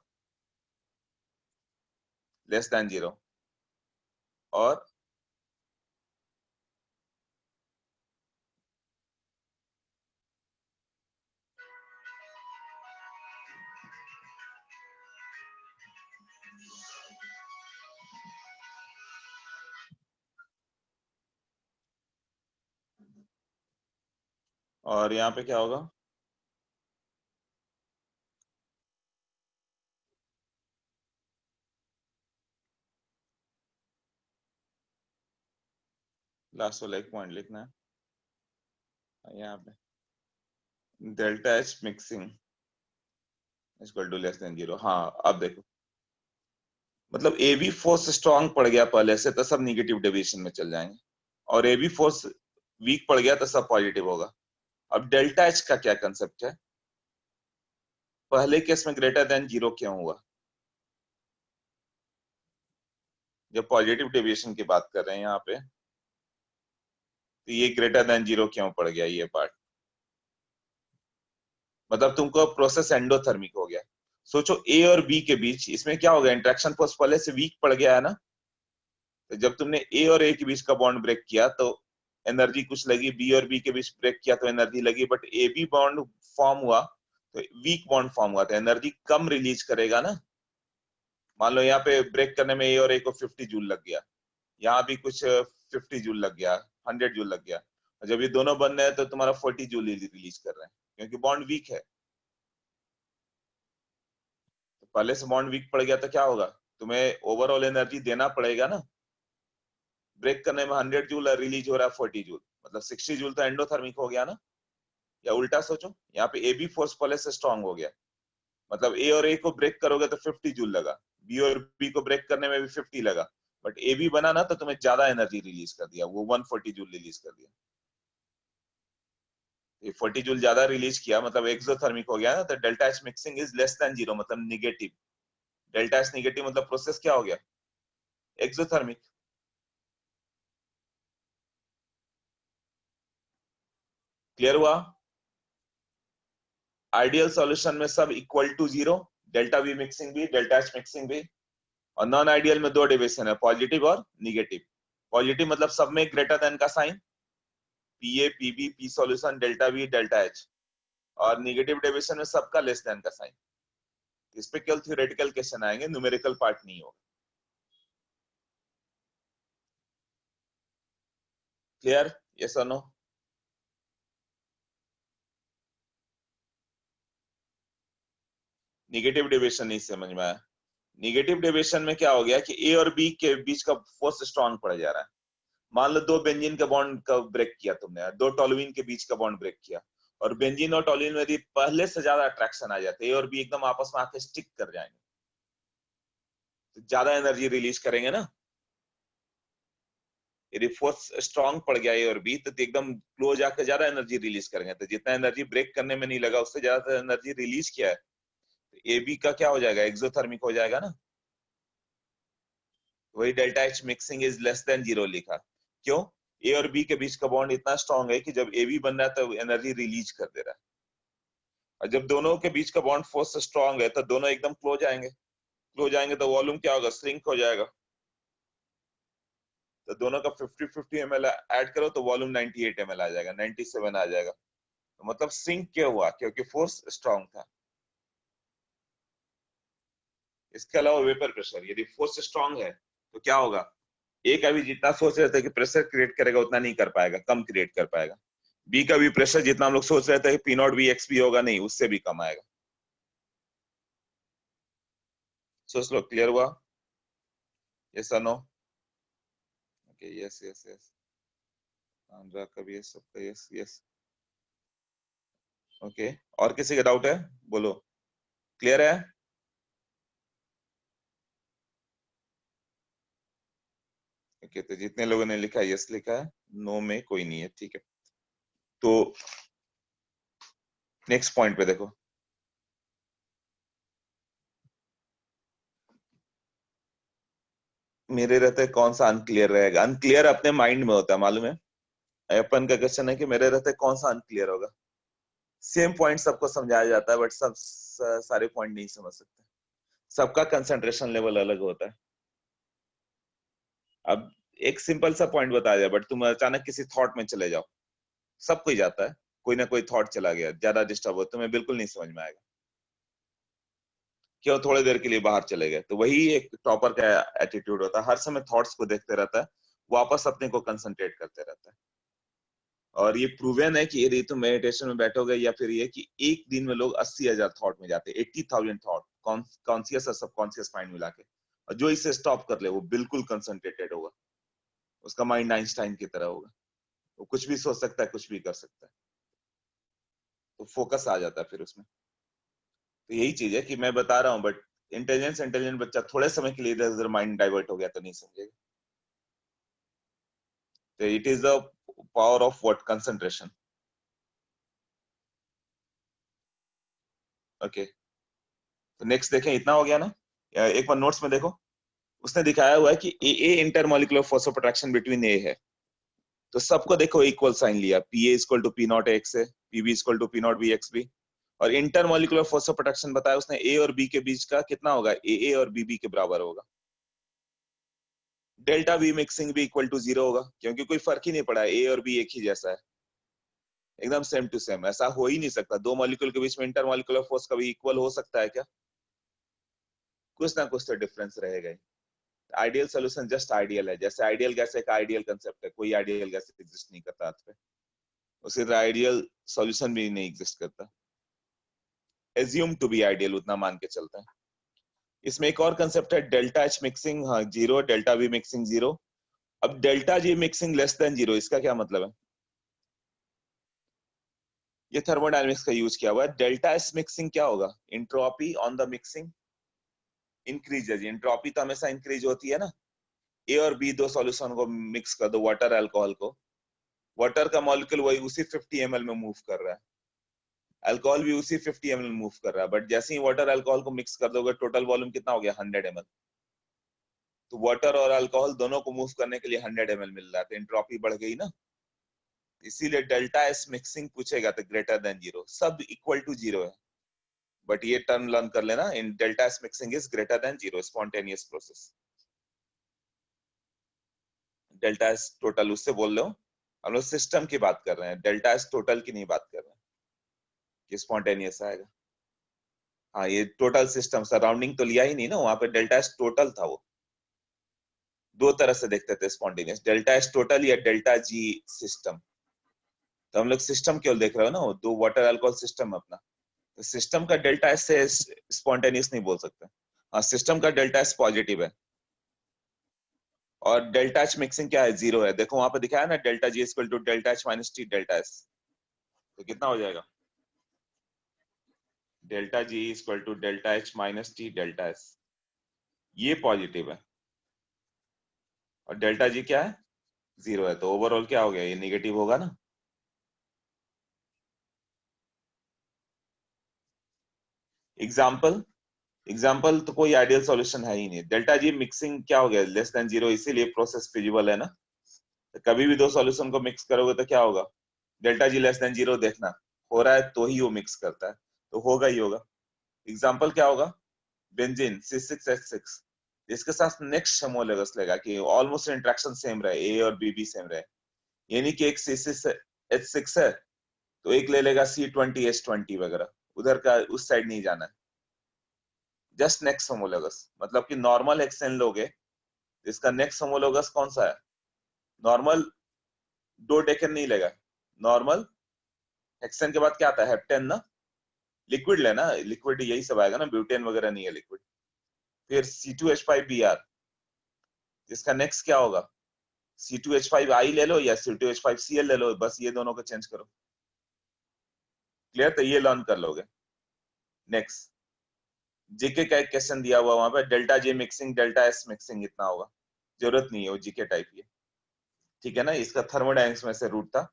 लेस देन जीरो, और यहाँ पे क्या होगा, लास्ट वाला एक पॉइंट लिखना है यहाँ पे, delta H mixing equal to less than zero. हाँ अब देखो, मतलब ए बी फोर्स स्ट्रांग पड़ गया पहले से तो सब निगेटिव डेविएशन में चल जाएंगे, और ए बी फोर्स वीक पड़ गया तो सब पॉजिटिव होगा। अब डेल्टा एच का क्या कंसेप्ट है, पहले केस में ग्रेटर देन जीरो क्यों हुआ, जब पॉजिटिव डेविएशन की बात कर रहे हैं यहाँ पे, तो ये ग्रेटर देन जीरो क्यों पड़ गया ये पार्ट, मतलब तुमको प्रोसेस एंडोथर्मिक हो गया। सोचो ए और बी के बीच इसमें क्या हो गया, इंट्रैक्शन फोर्स पहले से वीक पड़ गया है ना, तो जब तुमने ए और ए के बीच का बॉन्ड ब्रेक किया तो एनर्जी कुछ लगी, बी और बी के बीच ब्रेक किया तो एनर्जी लगी, but A B bond form हुआ तो वीक बॉन्ड फॉर्म हुआ तो एनर्जी कम रिलीज करेगा ना। मान लो यहाँ पे ब्रेक करने में ए और ए को 50 जूल लग गया, यहाँ भी कुछ 50 जूल लग गया, 100 जूल लग गया, और जब ये दोनों बन रहे हैं तो तुम्हारा 40 जूल रिलीज कर रहे हैं, क्योंकि बॉन्ड वीक है। पहले से बॉन्ड वीक पड़ गया तो क्या होगा, तुम्हें ओवरऑल एनर्जी देना पड़ेगा ना। ब्रेक करने में 100 जूल रिलीज हो रहा है 40 जूल, मतलब 60 जूल तो एंडोथर्मिक हो गया ना। या उल्टा सोचो, यहाँ पे ए बी फोर्स पहले से स्ट्रांग हो गया, मतलब ए और ए को ब्रेक करोगे तो 50 जूल लगा, बी और बी को ब्रेक करने में भी 50 लगा, बट ए बी बना ना तो तुम्हें ज्यादा एनर्जी रिलीज कर दिया, वो 140 जूल रिलीज कर दिया। ये 40 जूल ज्यादा रिलीज किया मतलब एक्सोथर्मिक हो गया ना, तो delta H mixing is less than 0, मतलब निगेटिव। डेल्टा एच निगेटिव मतलब प्रोसेस क्या हो गया, एक्सोथर्मिक। क्लियर हुआ। आइडियल सॉल्यूशन में सब equal to 0, delta V mixing भी डेल्टा एच मिक्सिंग भी। और नॉन आइडियल में दो डेविएशन है, पॉजिटिव और निगेटिव। पॉजिटिव मतलब सब में ग्रेटर देन का sign, P A P B P solution delta V delta H. और निगेटिव डेविएशन में सबका लेस देन का साइन। इस पे केवल थ्योरेटिकल क्वेश्चन आएंगे, न्यूमेरिकल पार्ट नहीं होगा। क्लियर, यस और नो। निगेटिव डेविएशन नहीं समझ में आया। निगेटिव डेविएशन में क्या हो गया कि ए और बी के बीच का फोर्स स्ट्रांग पड़ जा रहा है। मान लो दो बेंजीन का बॉन्ड का ब्रेक किया तुमने, दो टोलुइन के बीच का बॉन्ड ब्रेक किया, और बेंजीन और टोलुइन में यदि पहले से ज्यादा अट्रैक्शन आ जाते, ए और बी एकदम आपस में आके स्टिक कर जाएंगे, तो ज्यादा एनर्जी रिलीज करेंगे ना। यदि फोर्स स्ट्रांग पड़ गया ए और बी तो एकदम क्लोज आके ज्यादा एनर्जी रिलीज करेंगे, तो जितना एनर्जी ब्रेक करने में नहीं लगा उससे ज्यादा एनर्जी रिलीज किया है, तो ए बी का क्या हो जाएगा, एक्सोथर्मिक हो जाएगा ना। वही delta H mixing is less than 0 लिखा। क्यों, ए और बी के बीच का बॉन्ड इतना स्ट्रांग है कि जब ए बी बन रहा है तो एनर्जी रिलीज कर दे रहा है, और जब दोनों के बीच का बॉन्ड फोर्स स्ट्रांग है तो दोनों एकदम क्लोज आएंगे। क्लोज आएंगे तो वॉल्यूम क्या होगा, श्रिंक हो जाएगा। तो दोनों का 50-50 ml ऐड करो तो वॉल्यूम 98 ml आ जाएगा, 97 आ जाएगा। तो मतलब श्रिंक क्या हुआ, क्योंकि फोर्स स्ट्रांग था। इसके अलावा वेपर प्रेशर, यदि फोर्स स्ट्रांग है तो क्या होगा, ए का भी जितना सोच रहे थे कि प्रेशर क्रिएट करेगा उतना नहीं कर पाएगा, कम क्रिएट कर पाएगा। बी का भी प्रेशर जितना हम लोग सोच रहे थे कि P not B X B होगा, नहीं, उससे भी कम आएगा। सोच लो, क्लियर हुआ, यस और no. Okay, yes yes yes, Anurag का भी यस, सबका यस यस। ओके, और किसी का डाउट है, बोलो। क्लियर है। ओके, तो जितने लोगों ने लिखा है यस लिखा है, नो में कोई नहीं है, ठीक है। तो नेक्स्ट पॉइंट पे देखो। मेरे रहते कौन सा अनक्लियर रहेगा, अनक्लियर अपने माइंड में होता है, मालूम है। अपन का क्वेश्चन है कि मेरे रहते कौन सा अनक्लियर होगा। सेम पॉइंट सबको समझाया जाता है, बट सब सारे पॉइंट नहीं समझ सकते, सबका कंसंट्रेशन लेवल अलग होता है। अब एक सिंपल सा पॉइंट बताया जाए, बट तुम अचानक किसी थॉट में चले जाओ, सब कोई जाता है, कोई ना कोई थॉट चला गया, ज्यादा डिस्टर्ब हो, तुम्हें बिल्कुल नहीं समझ में आएगा। क्यों, थोड़ी देर के लिए बाहर चले गए, तो वही एक टॉपर का एटीट्यूड होता है, हर समय थॉट्स को देखते रहता है, वापस अपने को कंसंट्रेट करते रहता है। और ये प्रूवन है कि यदि तुम मेडिटेशन में बैठोगे, या फिर ये कि एक दिन में लोग 80,000 थॉट में जाते हैं, 80,000 थॉट, कॉन्सियस और सबकॉन्सियस माइंड मिला के। और जो इसे स्टॉप कर ले वो बिल्कुल कंसंट्रेटेड होगा, उसका माइंड आइंस्टाइन की तरह होगा, वो कुछ भी सोच सकता है, कुछ भी कर सकता है, तो फोकस आ जाता है फिर उसमें। तो यही चीज है कि मैं बता रहा हूँ, बट इंटेलिजेंट बच्चा थोड़े समय के लिए इधर उधर माइंड डाइवर्ट हो गया तो नहीं समझेगा। तो it is the power of what, concentration. Okay, तो नेक्स्ट देखें, इतना हो गया ना। एक बार नोट्स में देखो, उसने दिखाया हुआ है कि a intermolecular force of attraction between A है, तो सबको देखो इक्वल साइन लिया, P A equal to P not X है, P B equal to P not B X B. और इंटरमोलिकुलर फोर्स ऑफ अट्रैक्शन बताया उसने, ए और बी के बीच का कितना होगा, ए और बी के बराबर होगा। डेल्टा वी मिक्सिंग भी इक्वल टू 0 होगा, क्योंकि कोई फर्क ही नहीं पड़ा, ए और बी एक ही जैसा है, एकदम सेम टू सेम। ऐसा हो ही नहीं सकता, दो मॉलिक्यूल के बीच में इंटरमोलिकुलर फोर्स कभी इक्वल हो सकता है क्या, कुछ ना कुछ तो डिफरेंस रहेगा ही। आइडियल सोल्यूशन जस्ट आइडियल है, जैसे आइडियल गैस एक आइडियल कंसेप्ट है, कोई आइडियल गैस एग्जिस्ट नहीं करता अर्थ पे, उसी तरह आइडियल सॉल्यूशन भी नहीं एग्जिस्ट करता, एज्यूम टू बी आइडियल, उतना मान के चलता है। इसमें एक और कंसेप्ट है डेल्टा एच मिक्सिंग, हाँ zero, delta V mixing zero. अब delta G mixing less than zero, इसका क्या मतलब है? ये थर्मोडायनेमिक्स का यूज किया हुआ है। डेल्टा एस मिक्सिंग क्या होगा? Entropy on the mixing increases. Entropy तो हमेशा इंक्रीज होती है ना। ए और बी दो सॉल्यूशन को मिक्स कर दो, वाटर अल्कोहल को, वाटर का मॉलिक्यूल वही उसी 50 ml में मूव कर रहा है, अल्कोहल भी उसी 50 ml में मूव कर रहा है, बट जैसे ही वाटर अल्कोहल को मिक्स कर दोगे टोटल वॉल्यूम कितना हो गया? 100 ml। तो वाटर और अल्कोहल दोनों को मूव करने के लिए 100 ml मिल रहा है, तो एंट्रोपी बढ़ गई ना। इसीलिए डेल्टा एस मिक्सिंग पूछेगा तो ग्रेटर देन जीरो, सब इक्वल टू जीरो है, बट ये टर्म लर्न कर लेना, in delta S mixing is greater than zero, spontaneous process. Delta S total उससे बोल रहे हो, हम लोग सिस्टम की बात कर रहे हैं, डेल्टा एस टोटल की नहीं बात कर रहे हैं कि स्पॉन्टेनियस आएगा। हाँ ये टोटल सिस्टम, सराउंडिंग तो लिया ही नहीं ना, वहां पे डेल्टा एस टोटल था। वो दो तरह से देखते थे स्पॉन्टेनियस, डेल्टा एस टोटल या डेल्टा जी सिस्टम। तो हम लोग सिस्टम केवल देख रहे हो ना, दो वाटर अल्कोहल सिस्टम अपना, तो सिस्टम का डेल्टा एस से स्पॉन्टेनियस नहीं बोल सकते। हाँ सिस्टम का डेल्टा एस पॉजिटिव है, और डेल्टा एच मिक्सिंग क्या है? जीरो है। देखो वहां पे दिखाया ना, delta G equal to delta H minus T delta S, तो कितना हो जाएगा? Delta G equal to delta H minus T delta S, ये पॉजिटिव है, और डेल्टा जी क्या है? जीरो है, तो ओवरऑल क्या हो गया? ये निगेटिव होगा ना। एग्जाम्पल, एग्जाम्पल तो कोई आइडियल सॉल्यूशन है ही नहीं। डेल्टा जी मिक्सिंग क्या हो गया? लेस देन जीरो, इसीलिए प्रोसेस फिजिबल है ना। तो कभी भी दो सॉल्यूशन को मिक्स करोगे तो क्या होगा? Delta G less than zero देखना, हो रहा है तो ही वो मिक्स करता है, तो होगा ही होगा। एग्जाम्पल क्या होगा? बेंजीन C6H6, इसके साथ नेक्स्ट होमोलॉगस लेगा कि ऑलमोस्ट इंटरेक्शन सेम रहे, ए और बी भी सेम रहे, यानी कि एक C6H6 है तो एक ले लेगा C20H20 वगैरह, उधर का उस साइड नहीं जाना है, जस्ट नेक्स्ट होमोलॉगस। मतलब कि नॉर्मल हेक्सेन लोगे, इसका नेक्स्ट होमोलॉगस कौन सा है? नॉर्मल दो डेकेन नहीं लेगा, नॉर्मल हेक्सेन के बाद क्या आता है? हेप्टेन ना। लिक्विड लेना, लिक्विड यही सब आएगा ना, ब्यूटेन वगैरह नहीं है लिक्विड। फिर C2H5Br, इसका नेक्स्ट क्या होगा? C2H5I ले लो या C2H5Cl ले लो, बस ये दोनों को चेंज करो। क्लियर? तो ये लर्न कर लोगे। नेक्स्ट जीके का एक क्वेश्चन दिया हुआ वहां पे, delta G mixing delta S mixing, इतना होगा, जरूरत नहीं है, वो जीके टाइप ही है, ठीक है ना। इसका थर्मोडायनेमिक्स में से रूट था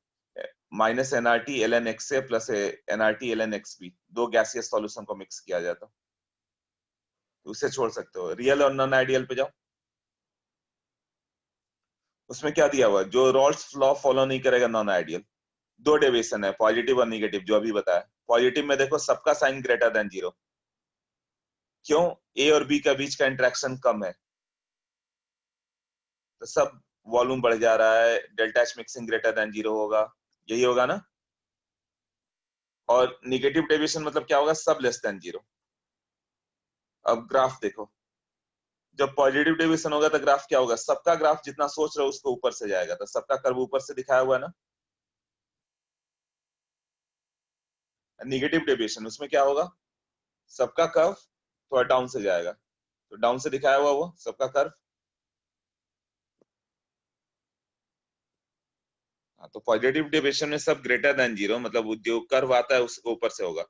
minus NRT L N X A plus NRT L N X B, दो गैसियस सॉल्यूशन को मिक्स किया जाता, तो उसे छोड़ सकते हो। रियल और नॉन आइडियल पे जाओ, उसमें क्या दिया हुआ? जो रॉल्स लॉ फॉलो नहीं करेगा नॉन आइडियल। दो डेविएशन है, पॉजिटिव और निगेटिव, जो अभी बताया। पॉजिटिव में देखो सबका साइन ग्रेटर देन जीरो, क्यों? ए और बी का बीच का इंटरेक्शन कम है, तो सब वॉल्यूम बढ़ जा रहा है, delta H mixing greater than zero होगा, यही होगा ना। और निगेटिव डेविएशन मतलब क्या होगा? सब लेस देन जीरो। अब ग्राफ देखो, जब पॉजिटिव डेविएशन होगा तो ग्राफ क्या होगा? सबका ग्राफ जितना सोच रहे हो उसको ऊपर से जाएगा, तो सबका कर्व ऊपर से दिखाया हुआ है ना। निगेटिव डेविएशन उसमें क्या होगा? सबका कर्व थोड़ा डाउन से जाएगा, तो डाउन से दिखाया हुआ वो सबका कर्व। हाँ, तो पॉजिटिव डेविएशन में सब ग्रेटर देन जीरो, मतलब वो जो कर्व आता है उसको ऊपर से होगा,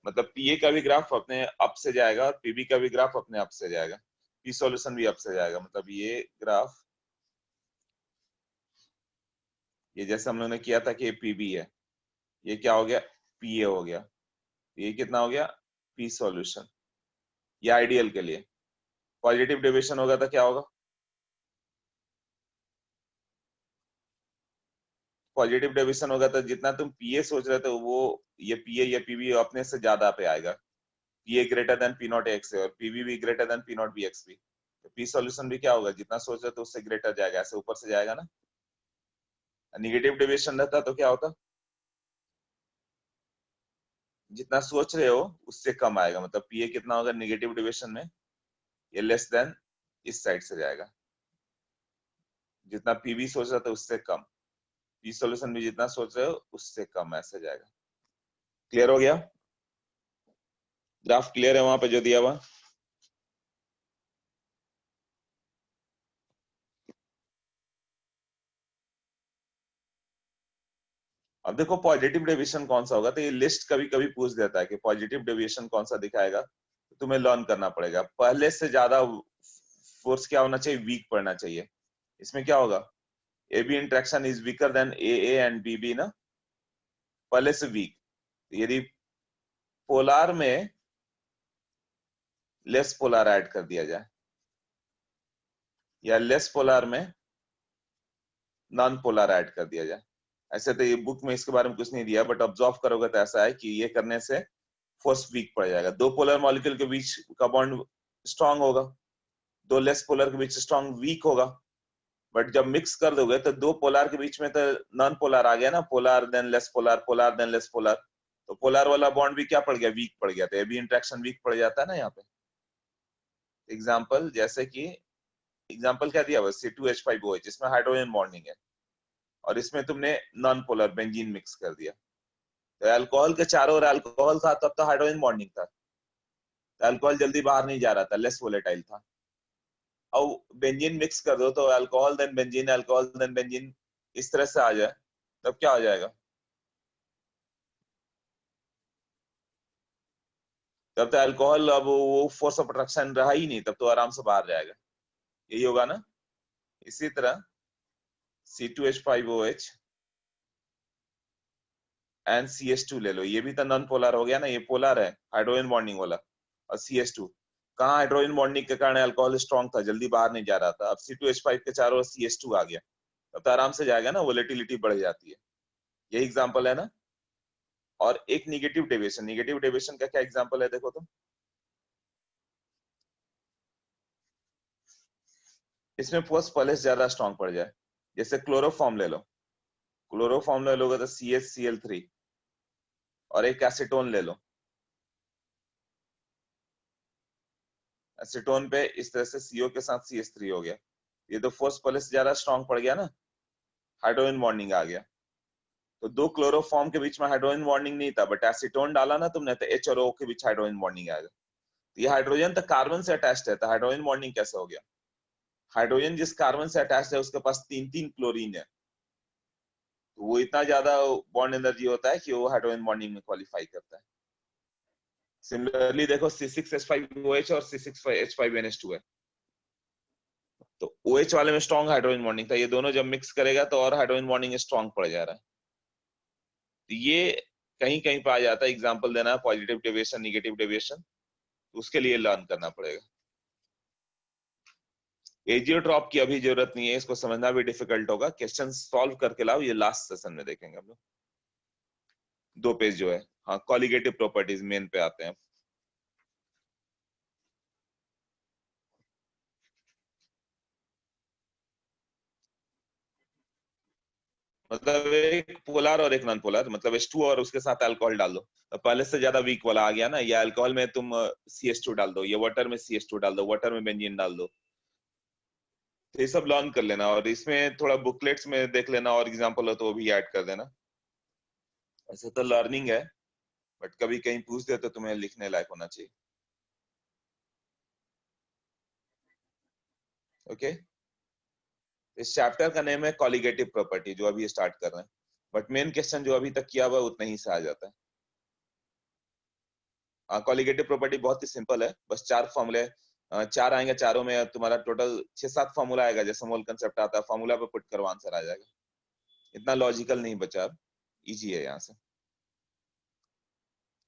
मतलब पीए का भी ग्राफ अपने अप से जाएगा और पीबी का भी ग्राफ अपने अप से जाएगा, पी सॉल्यूशन भी अप से जाएगा। मतलब ये ग्राफ, ये जैसे हम लोगों ने किया था कि ये पीबी है, ये क्या हो गया? पीए हो गया, ये कितना हो गया? P solution. ये आइडियल के लिए। पॉजिटिव डेविएशन होगा तो क्या होगा? पॉजिटिव डेविएशन होगा तो जितना तुम पीए सोच रहे थे वो, ये पीए या पीबी अपने से ज्यादा पे आएगा, PA greater than P not X और पीबी भी greater than P not B X भी, तो पी सॉल्यूशन भी क्या होगा? जितना सोच रहे थे उससे ग्रेटर जाएगा, ऐसे ऊपर से जाएगा ना। निगेटिव डेविएशन रहता तो क्या होता? जितना सोच रहे हो उससे कम आएगा, मतलब पीए कितना होगा निगेटिव डेविएशन में? ये लेस देन इस साइड से जाएगा, जितना पीबी सोच रहा था उससे कम, पी सॉल्यूशन भी जितना सोच रहे हो उससे कम, ऐसे जाएगा। क्लियर हो गया? ग्राफ क्लियर है वहां पे जो दिया हुआ? अब देखो पॉजिटिव डेविएशन कौन सा होगा, तो ये लिस्ट कभी कभी पूछ देता है कि पॉजिटिव डेविएशन कौन सा दिखाएगा, तो तुम्हें लर्न करना पड़ेगा। पहले से ज्यादा फोर्स क्या होना चाहिए, वीक पड़ना चाहिए। इसमें क्या होगा, A B interaction is weaker than A and B B ना, पहले से वीक। यदि पोलार में लेस पोलार ऐड कर दिया जाए, या लेस पोलार में नॉन पोलार ऐड कर दिया जाए, ऐसे तो ये बुक में इसके बारे में कुछ नहीं दिया, बट ऑब्जर्व करोगे तो ऐसा है कि ये करने से फोर्स वीक पड़ जाएगा। दो पोलर मॉलिक्यूल के बीच का बॉन्ड स्ट्रांग होगा, दो लेस पोलर के बीच स्ट्रांग वीक होगा। बट जब मिक्स कर दोगे तो दो पोलर के बीच में तो नॉन पोलर आ गया ना, polar than less polar, polar than less polar, तो पोलर वाला बॉन्ड भी क्या पड़ गया, वीक पड़ गया। तो एबी इंट्रैक्शन वीक पड़ जाता है ना यहाँ पे। एग्जाम्पल जैसे कि एग्जाम्पल क्या दिया हुआ, C2H5OH, इसमें हाइड्रोजन बॉन्डिंग है और इसमें तुमने नॉन पोलर बेंजीन मिक्स कर दिया। तो अल्कोहल के चारों ओर अल्कोहल था, तब तो हाइड्रोजन बॉन्डिंग था, तो अल्कोहल जल्दी बाहर नहीं जा रहा था, लेस वोलेटाइल था। और बेंजीन मिक्स कर दो तो alcohol then benzene, alcohol then benzene, इस तरह से आ जाए, तब क्या हो जाएगा, तब तो अल्कोहल अब वो फोर्स ऑफ अट्रैक्शन रहा ही नहीं, तब तो आराम से बाहर जाएगा। यही होगा ना। इसी तरह C2H5OH एंड CH2 ले लो, ये भी तो नॉन पोलर हो गया ना, ये पोलर है हाइड्रोजन बॉन्डिंग वाला। और CH2 कहाँ, हाइड्रोजन बॉन्डिंग के कारण अल्कोहल स्ट्रॉन्ग था, जल्दी बाहर नहीं जा रहा था। अब C2H5 के चारों ओर CH2 आ गया, तब तो आराम से जाएगा ना, वोलेटिलिटी बढ़ जाती है। यही एग्जांपल है ना। और एक निगेटिव डेविएशन, निगेटिव डेविएशन का क्या एग्जांपल है देखो तो, इसमें फोर्स पहले से ज्यादा स्ट्रॉन्ग पड़ जाए। जैसे क्लोरोफॉर्म ले लो, क्लोरोफॉर्म ले लोगे तो CHCl3, और एक एसीटोन ले लो, एसीटोन पे इस तरह से CO के साथ CH3 हो गया, ये तो फोर्स पहले से ज्यादा स्ट्रॉन्ग पड़ गया ना, हाइड्रोजन बॉन्डिंग आ गया। तो दो क्लोरोफॉर्म के बीच में हाइड्रोजन बॉन्डिंग नहीं था, बट एसीटोन डाला ना तुमने, तो H और O के बीच हाइड्रोजन बॉन्डिंग आ गया। तो ये हाइड्रोजन तो कार्बन से अटैच्ड है, तो हाइड्रोजन बॉन्डिंग कैसे हो गया, हाइड्रोजन जिस कार्बन से अटैच्ड है उसके पास तीन तीन क्लोरीन है, तो वो इतना ज्यादा बॉन्ड एनर्जी होता है कि वो हाइड्रोजन बॉन्डिंग में क्वालिफाई करता है। सिमिलरली देखो C6H5OH और C6H5NH2 है, तो OH वाले में स्ट्रॉन्ग हाइड्रोजन बॉन्डिंग था, ये दोनों जब मिक्स करेगा तो और हाइड्रोजन बॉन्डिंग स्ट्रॉन्ग पड़ जा रहा है। तो ये कहीं कहीं पे आ जाता है, एग्जांपल देना है पॉजिटिव डेविएशन, नेगेटिव डेविएशन, तो उसके लिए लर्न करना पड़ेगा। एजियोट्रॉप की अभी जरूरत नहीं है, इसको समझना भी डिफिकल्ट होगा, क्वेश्चन सॉल्व करके लाओ, ये लास्ट सेशन में देखेंगे हम लोग। 2 पेज जो है, हाँ कॉलिगेटिव प्रॉपर्टीज मेन पे आते हैं। मतलब एक पोलर और एक नॉन पोलर, मतलब H2 और उसके साथ अल्कोहल डाल दो, तो पहले से ज्यादा वीक वाला आ गया ना, या अल्कोहल में तुम CH2 डाल दो, या वाटर में CH2 डाल दो, वाटर में बेंजीन डाल दो। तो ये सब लर्न कर लेना, और इसमें थोड़ा बुकलेट्स में देख लेना, और एग्जांपल हो तो वो भी ऐड कर देना। ऐसे तो लर्निंग है, बट कभी कहीं पूछ दे तो तुम्हें लिखने लायक होना चाहिए। ओके, इस चैप्टर का नेम है कॉलिगेटिव प्रॉपर्टी, जो अभी स्टार्ट कर रहे हैं, बट मेन क्वेश्चन जो अभी तक किया हुआ है उतना ही से आ जाता है। कॉलिगेटिव प्रॉपर्टी बहुत ही सिंपल है, बस 4 फॉर्मूले, 4 आएंगे, चारों में तुम्हारा टोटल 6-7 फॉर्मूला आएगा, जैसे मोल कंसेप्ट आता है, फॉर्मूला पे पुट करो आंसर आ जाएगा। इतना लॉजिकल नहीं बचा, इजी है यहाँ से।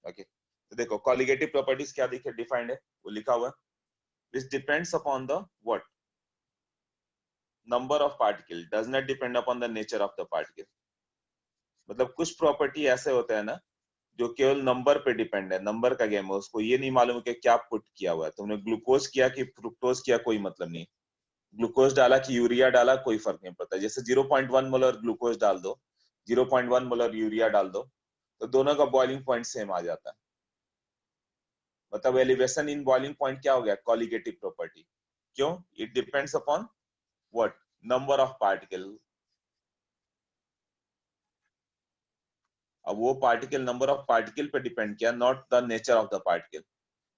ओके, तो देखो कॉलिगेटिव प्रॉपर्टीज क्या दिखे डिफाइंड है, वो लिखा हुआ है, this depends upon the what, number of particle, does not depend upon the nature of the particle. मतलब कुछ प्रॉपर्टी ऐसे होते हैं ना जो केवल नंबर पे डिपेंड है, नंबर का गेम है, उसको ये नहीं मालूम कि क्या पुट किया हुआ है, तुमने ग्लूकोज किया कि फ्रुक्टोज किया कोई मतलब नहीं, ग्लूकोज डाला कि यूरिया डाला कोई फर्क नहीं पड़ता। जैसे 0.1 मोलर ग्लूकोज डाल दो, 0.1 मोलर यूरिया डाल दो, तो दोनों का बॉइलिंग पॉइंट सेम आ जाता है। मतलब एलिवेशन इन बॉइलिंग पॉइंट क्या हो गया, कॉलिगेटिव प्रॉपर्टी। क्यों, it depends upon what, number of particle. अब वो पार्टिकल नंबर ऑफ पार्टिकल पे डिपेंड किया, not the nature of the particle.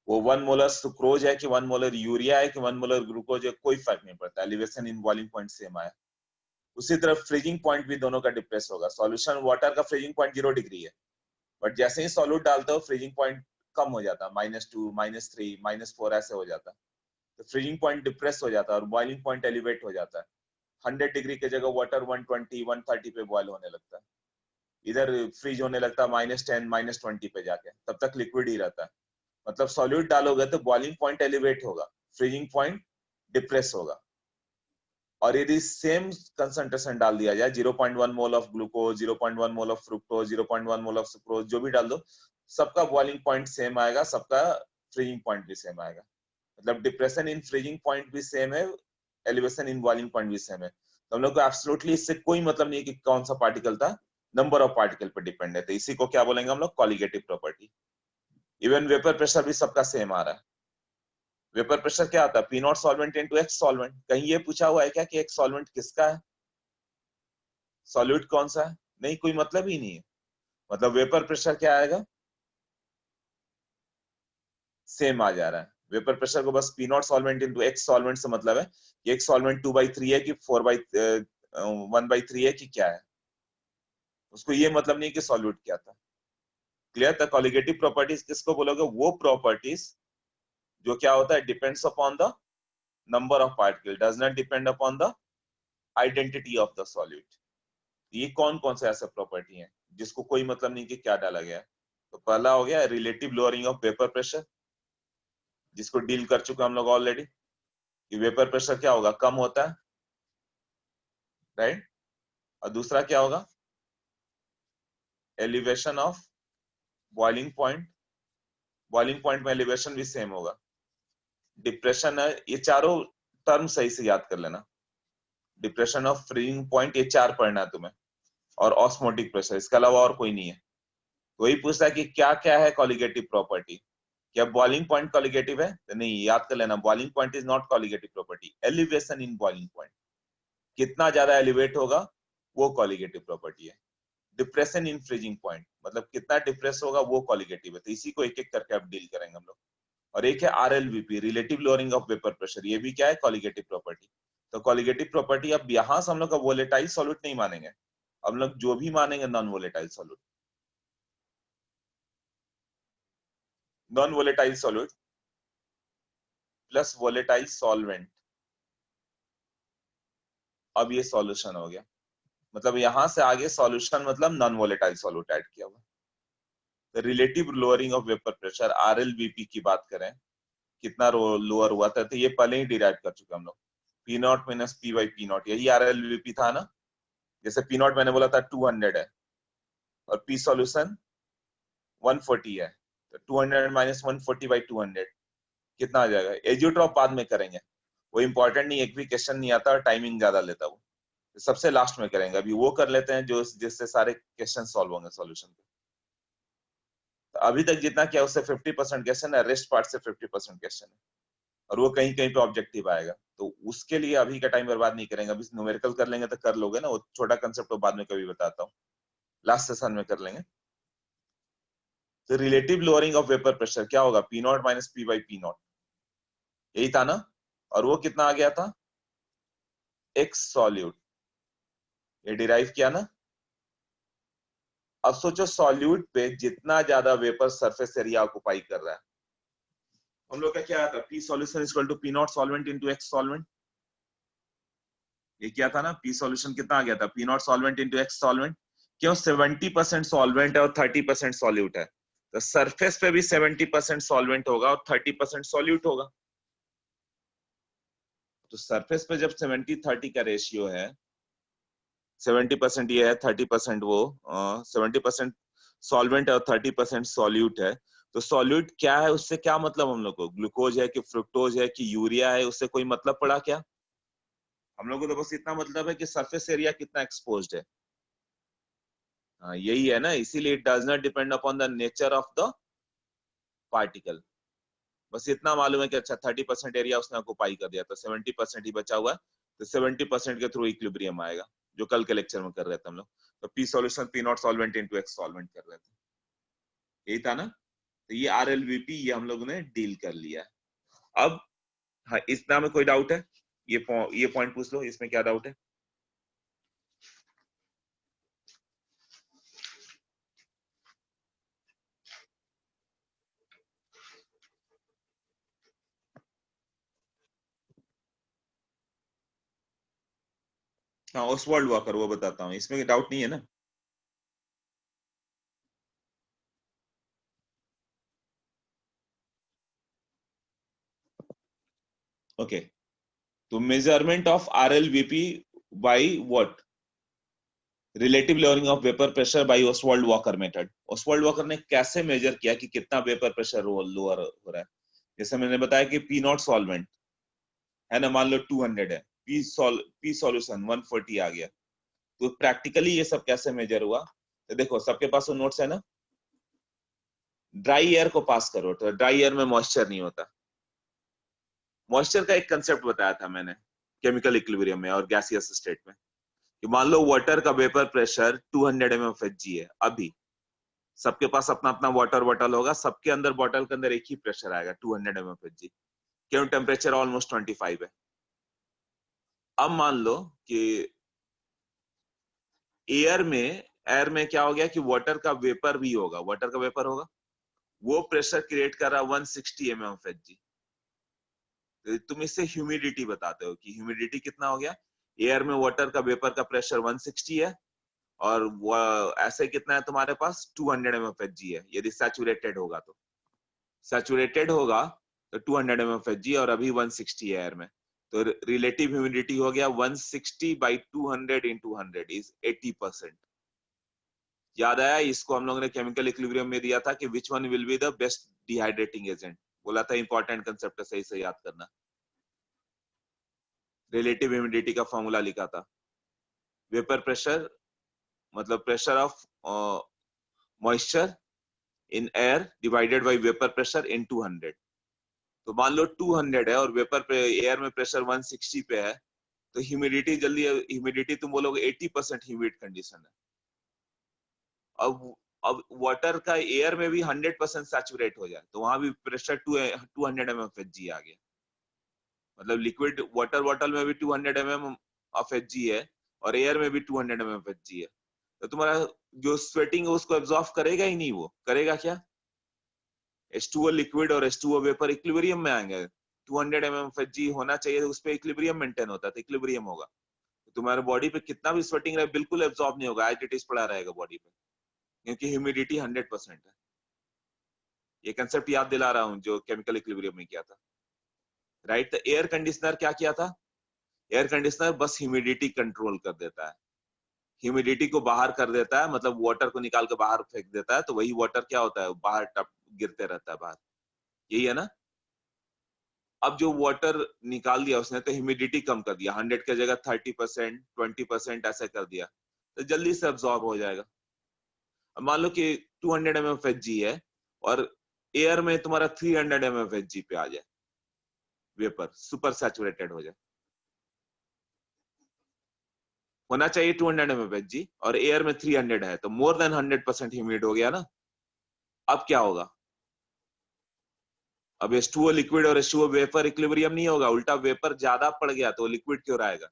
वो 1 मोलर सुक्रोज है कि 1 मोलर यूरिया है कि 1 मोलर ग्लूकोज है, कोई फर्क नहीं पड़ता, elevation in boiling point same आया। उसी तरह फ्रीजिंग पॉइंट भी दोनों का डिप्रेस होगा। सॉल्यूशन वाटर का फ्रीजिंग पॉइंट 0 डिग्री है, बट जैसे ही सॉल्यूट डालते हो फ्रीजिंग पॉइंट कम हो जाता है, -2, -3, -4 ऐसे हो जाता है। तो फ्रीजिंग पॉइंट डिप्रेस हो जाता है और बॉइलिंग पॉइंट एलिवेट हो जाता है। 100 डिग्री की जगह वाटर 120, 130 पे बॉयल होने लगता है। इधर फ्रीज होने लगता है -10, -20 पे जाके, तब तक लिक्विड ही रहता है। मतलब सॉल्यूट डालोगे तो बॉइलिंग पॉइंट एलिवेट होगा, फ्रीजिंग पॉइंट डिप्रेस होगा। और यदि सेम कंसंट्रेशन डाल दिया जाए, 0.1 mole of glucose, 0.1 mole of fructose, 0.1 mole of sucrose, जो भी डाल दो, सबका बॉइलिंग पॉइंट सेम आएगा, सबका फ्रीजिंग पॉइंट भी सेम आएगा। मतलब डिप्रेशन इन फ्रीजिंग पॉइंट भी सेम है, एलिवेशन इन बॉइलिंग पॉइंट भी सेम है। तो हम लोग को एब्सोल्युटली इससे कोई मतलब नहीं कि कौन सा पार्टिकल था, नंबर ऑफ पार्टिकल पर डिपेंड है। तो इसी को क्या बोलेंगे हम लोग, colligative property. Even vapour pressure भी सबका सेम आ रहा है। वेपर प्रेशर क्या आता है, P not solvent into X solvent. कहीं ये पूछा हुआ है क्या कि एक सॉल्वेंट किसका है, सॉल्यूट कौन सा है? नहीं, कोई मतलब ही नहीं है। मतलब वेपर प्रेशर क्या आएगा, सेम आ जा रहा है। वेपर प्रेशर को बस P not solvent into X solvent से मतलब है कि एक सॉल्वेंट 2/3 है कि 1/3 है कि क्या है, उसको ये मतलब नहीं कि सॉल्यूट क्या था। क्लियर था? कॉलिगेटिव प्रॉपर्टीज किसको बोलोगे, वो प्रॉपर्टीज जो क्या होता है, depends upon the number of particle, does not depend upon the identity of the solute. ये कौन कौन से ऐसे प्रॉपर्टी हैं जिसको कोई मतलब नहीं कि क्या डाला गया है। तो पहला हो गया relative lowering of vapour pressure, जिसको डील कर चुके हम लोग ऑलरेडी, कि वेपर प्रेशर क्या होगा, कम होता है, राइट। और दूसरा क्या होगा, elevation of boiling point, boiling point में एलिवेशन भी सेम होगा। डिप्रेशन है, ये चारों टर्म सही से याद कर लेना, डिप्रेशन ऑफ फ्रीजिंग पॉइंट, ये चार पढ़ना है तुम्हें, और ऑस्मोटिक प्रेशर, इसके अलावा और कोई नहीं है। वही पूछता है कि क्या क्या है कॉलिगेटिव प्रॉपर्टी, क्या बॉइलिंग पॉइंट कॉलिगेटिव है? तो नहीं, याद कर लेना, boiling point is not colligative property, elevation in boiling point, कितना ज्यादा एलिवेट होगा वो कॉलिगेटिव प्रॉपर्टी है। डिप्रेशन इन फ्रीजिंग पॉइंट मतलब कितना डिप्रेस होगा वो कॉलिगेटिव है। तो इसी को एक एक करके अब डील करेंगे हम लोग। और एक है RLVP, relative lowering of vapour pressure, ये भी क्या है, कॉलिगेटिव प्रॉपर्टी। तो कॉलिगेटिव प्रॉपर्टी अब यहां से हम लोग का वोलेटाइल सॉल्यूट नहीं मानेंगे, हम लोग जो भी मानेंगे non volatile solute, non volatile solute plus volatile solvent. अब ये सॉल्यूशन हो गया, मतलब यहां से आगे सॉल्यूशन मतलब नॉन वोलेटाइल सॉल्यूट ऐड किया हुआ। तो relative lowering of vapour pressure RLVP की बात करें, कितना लोअर हुआ था, तो ये पहले ही डिराइव कर चुके हम लोग, P not minus P by P not, यही आरएलवीपी था ना। जैसे पी नॉट मैंने बोला था 200 है और पी सॉल्यूशन 140 है, तो 200 माइनस 140/200 कितना आ जाएगा। एजियोट्रॉप बाद में करेंगे, वो इंपॉर्टेंट नहीं, एक भी क्वेश्चन नहीं आता और टाइमिंग ज्यादा लेता वो, तो सबसे लास्ट में करेंगे। अभी वो कर लेते हैं जो जिससे सारे क्वेश्चन सॉल्व होंगे सॉल्यूशन के। तो अभी तक जितना किया उससे 50% क्वेश्चन है, रेस्ट पार्ट से 50% क्वेश्चन है, और वो कहीं कहीं पे ऑब्जेक्टिव आएगा। तो उसके लिए अभी का टाइम बर्बाद नहीं करेंगे, अभी न्यूमेरिकल कर लेंगे तो कर लोगे ना, वो छोटा कंसेप्ट तो बाद में कभी बताता हूँ, लास्ट सेशन में कर लेंगे। तो relative lowering of vapour pressure क्या होगा, P not minus P by P not, यही था ना। और वो कितना आ गया था, एक्स सॉल्यूट, ये डिराइव किया ना। अब सोचो सॉल्यूट पे जितना ज्यादा वेपर सरफेस एरिया ऑक्युपाई कर रहा है, हम लोग का क्या आता है, P solution equal to P not solvent into X solvent. ये क्या था ना, पी सॉल्यूशन कितना आ गया था, P not solvent into X solvent. क्यों, 70% सॉल्वेंट है और 30% सॉल्यूट है, तो सरफेस पे भी 70% सॉल्वेंट होगा और 30% सॉल्यूट होगा। तो सरफेस पे जब 70-30 का रेशियो है, 70% ये है, 30% वो, 70% सॉल्वेंट है और 30% सॉल्यूट है। तो सॉल्यूट क्या है, उससे क्या मतलब हम लोग को, ग्लूकोज है कि फ्रुक्टोज है कि यूरिया है, उससे कोई मतलब पड़ा क्या? हम लोग को तो बस इतना मतलब है कि सरफेस एरिया कितना एक्सपोज्ड है। हाँ, यही है ना, इसीलिए it does not depend upon the nature of the particle. बस इतना मालूम है कि अच्छा 30% एरिया उसने ऑक्युपाई कर दिया, तो 70% ही बचा हुआ है, तो 70% के थ्रू इक्विलिब्रियम आएगा, जो कल के लेक्चर में कर रहे थे हम लोग। तो P solution P not solvent into X solvent कर रहे थे, यही था ना। तो ये आरएलवीपी ये हम लोगों ने डील कर लिया। अब हाँ, इतना में कोई डाउट है, ये पॉइंट पूछ लो, इसमें क्या डाउट है। हाँ ओसवाल्ड वॉकर, वो बताता हूँ, इसमें डाउट नहीं है ना। ओके, तो measurement of RLVP by what, relative lowering of vapour pressure by Oswald walker method. Oswald walker ने कैसे मेजर किया कि कितना वेपर प्रेशर लोअर हो रहा है? जैसे मैंने बताया कि पी नॉट सॉल्वेंट है ना, मान लो 200 है, पी सॉल्यूशन 140 आ गया। तो प्रैक्टिकली ये सब कैसे मेजर हुआ, तो देखो सबके पास वो नोट्स है ना। ड्राई एयर को पास करो तो ड्राई एयर में मॉइस्चर नहीं होता। मॉइस्चर का एक कंसेप्ट बताया था मैंने केमिकल इक्विलिब्रियम में और गैसियस स्टेट में, कि मान लो वाटर का वेपर प्रेशर 200 mmHg है अभी, सबके पास अपना अपना वाटर बॉटल होगा, सबके अंदर बॉटल के अंदर एक ही प्रेशर आएगा 200 mmHg, क्यों टेम्परेचर ऑलमोस्ट 25 है। अब मान लो कि एयर में क्या हो गया कि वाटर का वेपर भी होगा, वाटर का वेपर होगा, वो प्रेशर क्रिएट कर रहा 160 mmHg। तुम इससे ह्यूमिडिटी बताते हो कि ह्यूमिडिटी कितना हो गया, एयर में वाटर का वेपर का प्रेशर 160 है और ऐसे कितना है तुम्हारे पास 200 mmHg है, यदि सैचुरेटेड होगा तो। सैचुरेटेड होगा तो 200 mmHg और अभी 160 है एयर में, तो रिलेटिव ह्यूमिडिटी हो गया 160 बाई 200 इंटू 100 इज 80%। याद आया, इसको हम लोगों ने केमिकल इक्विलिब्रियम में दिया था कि which one will be the best dehydrating agent, बोला था इंपॉर्टेंट कंसेप्ट है, सही से याद करना। रिलेटिव ह्यूमिडिटी का फॉर्मूला लिखा था, वेपर प्रेशर मतलब pressure of moisture in air divided by vapour pressure in 200। तो मान लो 200 है और वेपर पे एयर में प्रेशर 160 पे है, तो ह्यूमिडिटी जल्दी, ह्यूमिडिटी तुम बोलोगे 80% ह्यूमिड कंडीशन है। अब अब वाटर का एयर में भी 100% सैचुरेट हो जाए तो वहां भी प्रेशर 200 mmHg आ गया, मतलब लिक्विड वाटर बॉटल में भी 200 mmHg है और एयर में भी 200 mmHg है। तो तुम्हारा जो स्वेटिंग है उसको एब्जॉर्ब करेगा ही नहीं, वो करेगा क्या, H2O लिक्विड और H2O वेपर इक्विलिब्रियम में आएंगे। 200 mmHg होना चाहिए, उस पे इक्विलिब्रियम मेंटेन होता है, तो इक्विलिब्रियम होगा। तो तुम्हारे बॉडी पे कितना भी स्वेटिंग रहे बिल्कुल एब्जॉर्ब नहीं होगा, एज इट इज पड़ा रहेगा बॉडी पे, क्योंकि ह्यूमिडिटी 100% है। ये कंसेप्ट याद दिला रहा हूँ जो केमिकल इक्विलिब्रियम में किया था, राइट। तो एयर कंडीशनर क्या किया था, एयर कंडीशनर बस ह्यूमिडिटी कंट्रोल कर देता है, ह्यूमिडिटी को बाहर कर देता है, मतलब वाटर को निकाल के बाहर फेंक देता है, तो वही वाटर क्या होता है, बाहर टप गिरते रहता है बाहर, यही है ना। अब जो वाटर निकाल दिया उसने तो ह्यूमिडिटी कम कर दिया, 100 की जगह 30%, 20% ऐसे कर दिया, तो जल्दी से अब्सॉर्ब हो जाएगा। अब मान लो कि 200 mmHg है और एयर में तुम्हारा 300 mmHg पे आ जाए, वेपर सुपर सैचुरेटेड हो जाए, होना चाहिए 200 mmHg और एयर में 300 है, तो मोर देन 100% ह्यूमिड हो गया ना। अब क्या होगा, अब H2O लिक्विड और H2O वेपर इक्विलिब्रियम नहीं होगा, उल्टा वेपर ज्यादा पड़ गया तो लिक्विड क्यों रहेगा,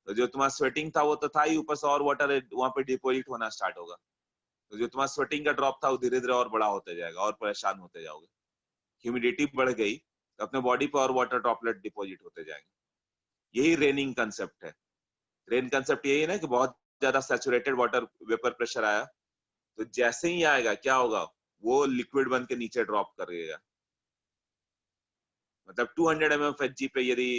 तो जो तुम्हारा स्वेटिंग था वो तो था ही, ऊपर से और वाटर वहां पे डिपोजिट होना स्टार्ट होगा, तो जो तुम्हारा स्वेटिंग का ड्रॉप था वो धीरे धीरे और बड़ा होते जाएगा और परेशान होते जाओगे। ह्यूमिडिटी बढ़ गई तो अपने बॉडी पर और वाटर ड्रॉपलेट डिपोजिट होते जाएंगे। यही रेनिंग कंसेप्ट है। रेन कंसेप्ट यही है ना कि बहुत ज्यादा सैचुरेटेड वाटर वेपर प्रेशर आया, तो जैसे ही आएगा क्या होगा, वो लिक्विड बन के नीचे ड्रॉप करेगा, मतलब 200 mmHg पे यदि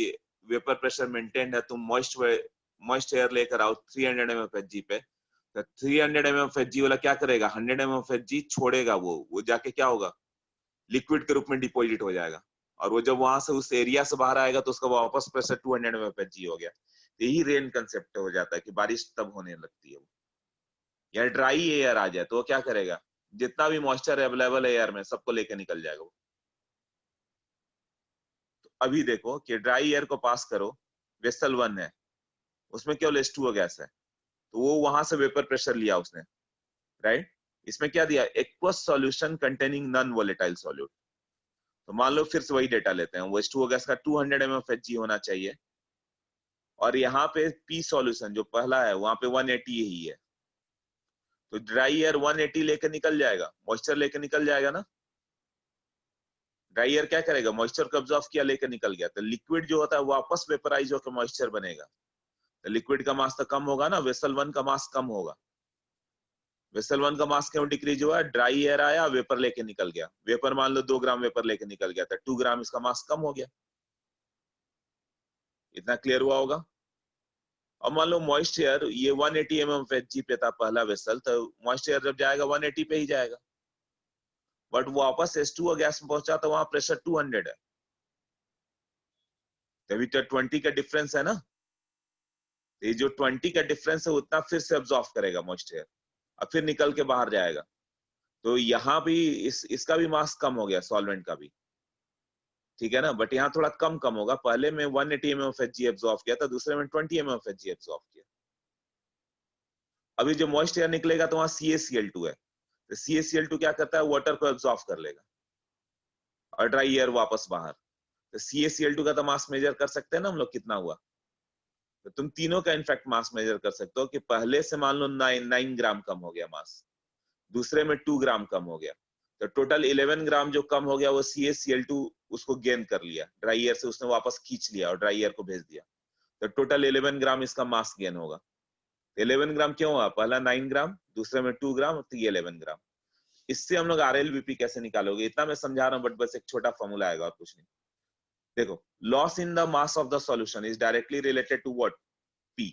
वेपर प्रेशर मेंटेन है, तुम मॉइस्ट एयर लेकर आओ 300 mmHg पे, तो 300 mmHg वाला क्या करेगा, 100 mmHg छोड़ेगा, वो जाके क्या होगा, लिक्विड के रूप में डिपोजिट हो जाएगा, और वो जब वहां से उस एरिया से बाहर आएगा तो उसका वापस प्रेशर 200 mmHg हो गया। यही रेन कंसेप्ट हो जाता है कि बारिश तब होने लगती है। या ड्राई एयर आ जाए तो वो क्या करेगा, जितना भी मॉइस्चर अवेलेबल है एयर में सबको लेके निकल जाएगा वो। तो अभी देखो कि ड्राई एयर को पास करो, वेसल 1 है, उसमें केवल H2O गैस है, तो वो वहां से वेपर प्रेशर लिया उसने, राइट। इसमें क्या दिया, aqueous solution containing non volatile solute. तो मान लो फिर से वही डेटा लेते हैं, वो H2O गैस का 200 mmHg होना चाहिए और यहाँ पे पी सॉल्यूशन जो पहला है वहां पे 180 ही है, तो ड्राई एयर 180 लेकर निकल जाएगा, मॉइस्चर लेकर निकल जाएगा ना। ड्राई एयर क्या करेगा, मॉइस्चर को अब्सॉर्ब किया लेकर निकल गया, तो लिक्विड जो होता है वापस वेपराइज होकर मॉइस्चर बनेगा। लिक्विड का मास तो कम होगा ना, वेसल 1 का मास कम होगा। वेसल 1 का मास क्यों डिक्रीज हुआ? ड्राई एयर आया, वेपर लेके निकल गया। वेपर मान लो 2 ग्राम वेपर लेके निकल गया था, 2 ग्राम इसका मास कम हो गया। इतना क्लियर हुआ होगा? अब मान लो मॉइस्ट एयर ये 180 mmHg पे था पहला वेसल, तो मॉइस्ट एयर जब जाएगा 180 पे ही जाएगा, बट वो वापस H2O गैस में पहुंचा तो वहां प्रेशर 200 है, तभी तो 20 का डिफरेंस है ना। ये जो 20 का डिफरेंस है उतना फिर से अब्सॉर्ब करेगा मॉइस्ट एयर, अब फिर निकल के बाहर जाएगा। तो यहाँ भी इसका भी मास कम हो गया सॉल्वेंट का भी, ठीक है ना, बट यहाँ थोड़ा कम कम होगा। पहले में 180 mmHg एब्जॉर्ब किया था, दूसरे में 20 mmHg एब्जॉर्ब किया। अभी जो मॉइस्ट एयर निकलेगा तो वहां CaCl2 है, तो CaCl2 क्या करता है, वाटर को एब्जॉर्ब कर लेगा और ड्राई एयर वापस बाहर। तो CaCl2 का तो मास मेजर कर सकते हैं ना हम लोग, कितना हुआ। तो तुम तीनों का इनफैक्ट मास मेजर कर सकते हो कि पहले से मान लो 9 ग्राम कम हो गया मास, दूसरे में 2 ग्राम कम हो गया, तो टोटल 11 ग्राम जो कम हो गया वो CaCl2 उसको गेन कर लिया, ड्राई एयर से उसने वापस खींच लिया और ड्राई एयर को भेज दिया, तो टोटल 11 ग्राम इसका मास गेन होगा। 11 ग्राम क्यों हुआ? पहला 9 ग्राम, दूसरे में 2 ग्राम, तो ये 11 ग्राम। इससे हम लोग RLVP कैसे निकालोगे, इतना मैं समझा रहा हूँ, बट बस एक छोटा फॉर्मूला आएगा और कुछ नहीं। देखो, loss in the mass of the solution is directly related to what? P।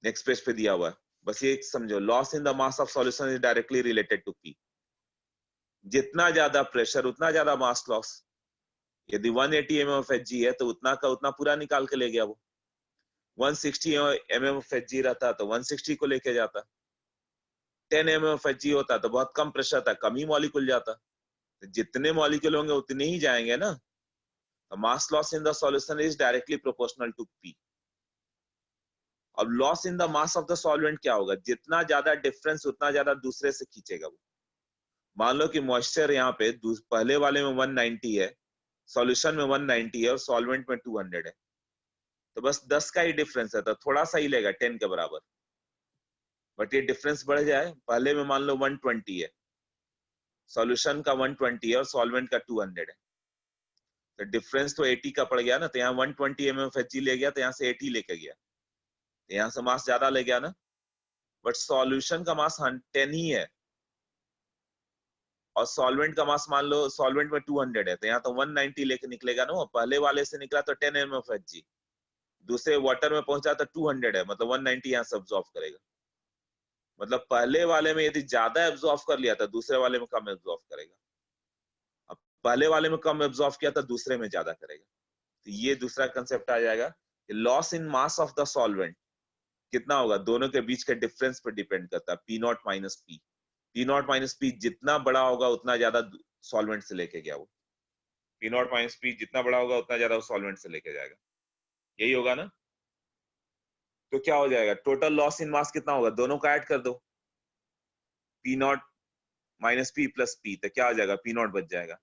Next page पे दिया हुआ है, बस ये समझो, loss in the mass of solution is directly related to P। जितना ज्यादा प्रेशर उतना ज्यादा मास लॉस। यदि 180 mmHg है तो उतना का उतना पूरा निकाल के ले गया वो। 160 mmHg रहता तो 160 को लेके जाता। 10 mmHg होता तो बहुत कम प्रेशर था, कम ही मॉलिक्यूल जाता। तो जितने मॉलिक्यूल होंगे उतने ही जाएंगे ना। Mass loss in the solution is directly proportional to P। अब loss in the mass of the solvent क्या होगा? जितना ज्यादा डिफरेंस उतना ज्यादा दूसरे से खींचेगा वो। मान लो कि मॉइस्चर यहाँ पे पहले वाले में 190 है, सॉल्यूशन में 190 है और सॉल्वेंट में 200 है, तो बस 10 का ही डिफरेंस है, तो थोड़ा सा ही लेगा 10 के बराबर। बट ये डिफरेंस बढ़ जाए, पहले में मान लो 120 है, सॉल्यूशन का 120 है और सॉल्वेंट का 200 है, तो डिफरेंस तो 80 का पड़ गया ना। तो यहाँ 120 mmHg ले गया, तो यहाँ से 80 लेके गया, तो यहाँ से मास ज्यादा ले गया ना। बट सॉल्यूशन का मास 10 ही है और सॉल्वेंट का मास मान लो सॉल्वेंट में 200 है, तो यहाँ तो 190 लेके निकलेगा ना। पहले वाले से निकला तो 10 mmHg, दूसरे वाटर में पहुंचा तो 200 है, मतलब 190 यहाँ से अब्सॉर्ब करेगा। मतलब पहले वाले में यदि ज्यादा एब्जॉर्ब कर लिया था, दूसरे वाले में कम एब्जॉर्ब करेगा। अब पहले वाले में कम एब्जॉर्ब किया था, दूसरे में ज्यादा करेगा। तो ये दूसरा कंसेप्ट आ जाएगा कि loss in mass of the solvent कितना होगा, दोनों के बीच के डिफरेंस पर डिपेंड करता है, P not minus P। P not minus P जितना बड़ा होगा उतना ज्यादा सॉल्वेंट से लेके गया वो। P नॉट माइनस P जितना बड़ा होगा उतना ज्यादा सॉल्वेंट से लेके जाएगा, यही होगा ना। तो क्या हो जाएगा, टोटल लॉस इन मास कितना होगा, दोनों का ऐड कर दो, P not minus P plus P, तो क्या हो जाएगा, P नॉट बच जाएगा।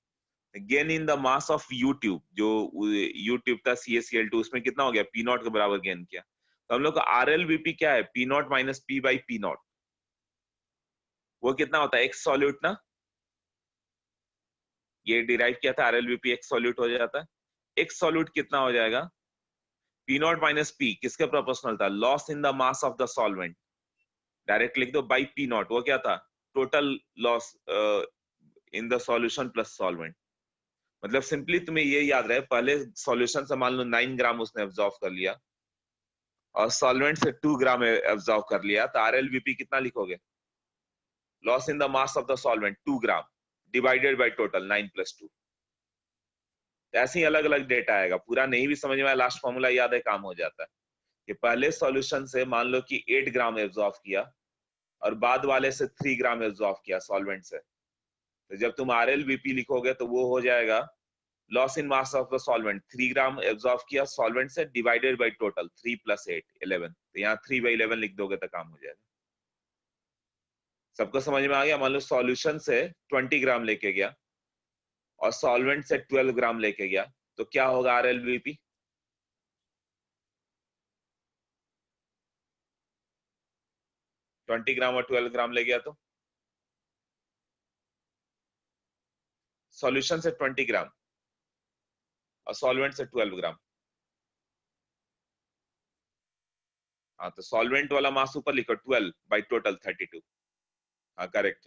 Gain in the mass of you tube, जो यू ट्यूब था CaCl2, उसमें कितना हो गया, P नॉट के बराबर गेन किया। तो हम लोग का RLVP क्या है, P not minus P by P not. वो कितना होता है, एक्स सॉल्यूट ना, ये डिराइव किया था, RLVP एक्स सॉल्यूट हो जाता है। एक्स सॉल्यूट कितना हो जाएगा, P नॉट माइनस P किसके प्रोपोर्शनल था, loss in the mass of the solvent, direct लिख दो बाई P नॉट। वो क्या था, total loss in the solution plus solvent. मतलब सिंपली तुम्हें ये याद रहे, पहले सॉल्यूशन से मान लो 9 ग्राम उसने एब्जॉर्ब कर लिया और सॉल्वेंट से 2 ग्राम एब्जॉर्ब कर लिया, तो RLVP कितना लिखोगे, loss in the mass of the solvent 2 gram divided by total 9 plus 2। ऐसे ही अलग अलग डेटा आएगा, पूरा नहीं भी समझ में आया, लास्ट फॉर्मूला याद है, काम हो जाता है। कि पहले सॉल्यूशन से मान लो कि 8 ग्राम एब्जॉर्ब किया और बाद वाले से 3 ग्राम एब्जॉर्ब किया सॉल्वेंट से, तो जब तुम RLVP लिखोगे तो वो हो जाएगा loss in mass of the solvent, 3 gram absorb किया सॉल्वेंट से डिवाइडेड बाय टोटल 3 प्लस 8 11, तो यहाँ 3/11 लिख दोगे तो काम हो जाएगा। सबको समझ में आ गया। मान लो सॉल्यूशन से 20 ग्राम लेके गया और सॉल्वेंट से 12 ग्राम लेके गया, तो क्या होगा RLVP, ट्वेंटी ग्राम और 12 ग्राम ले गया तो सॉल्यूशन से 20 ग्राम और सॉल्वेंट से 12 ग्राम, हाँ तो सॉल्वेंट वाला मास ऊपर लिखो 12 बाई टोटल 32। हाँ करेक्ट,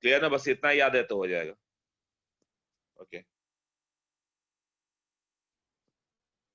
क्लियर ना, बस इतना याद है तो हो जाएगा। ओके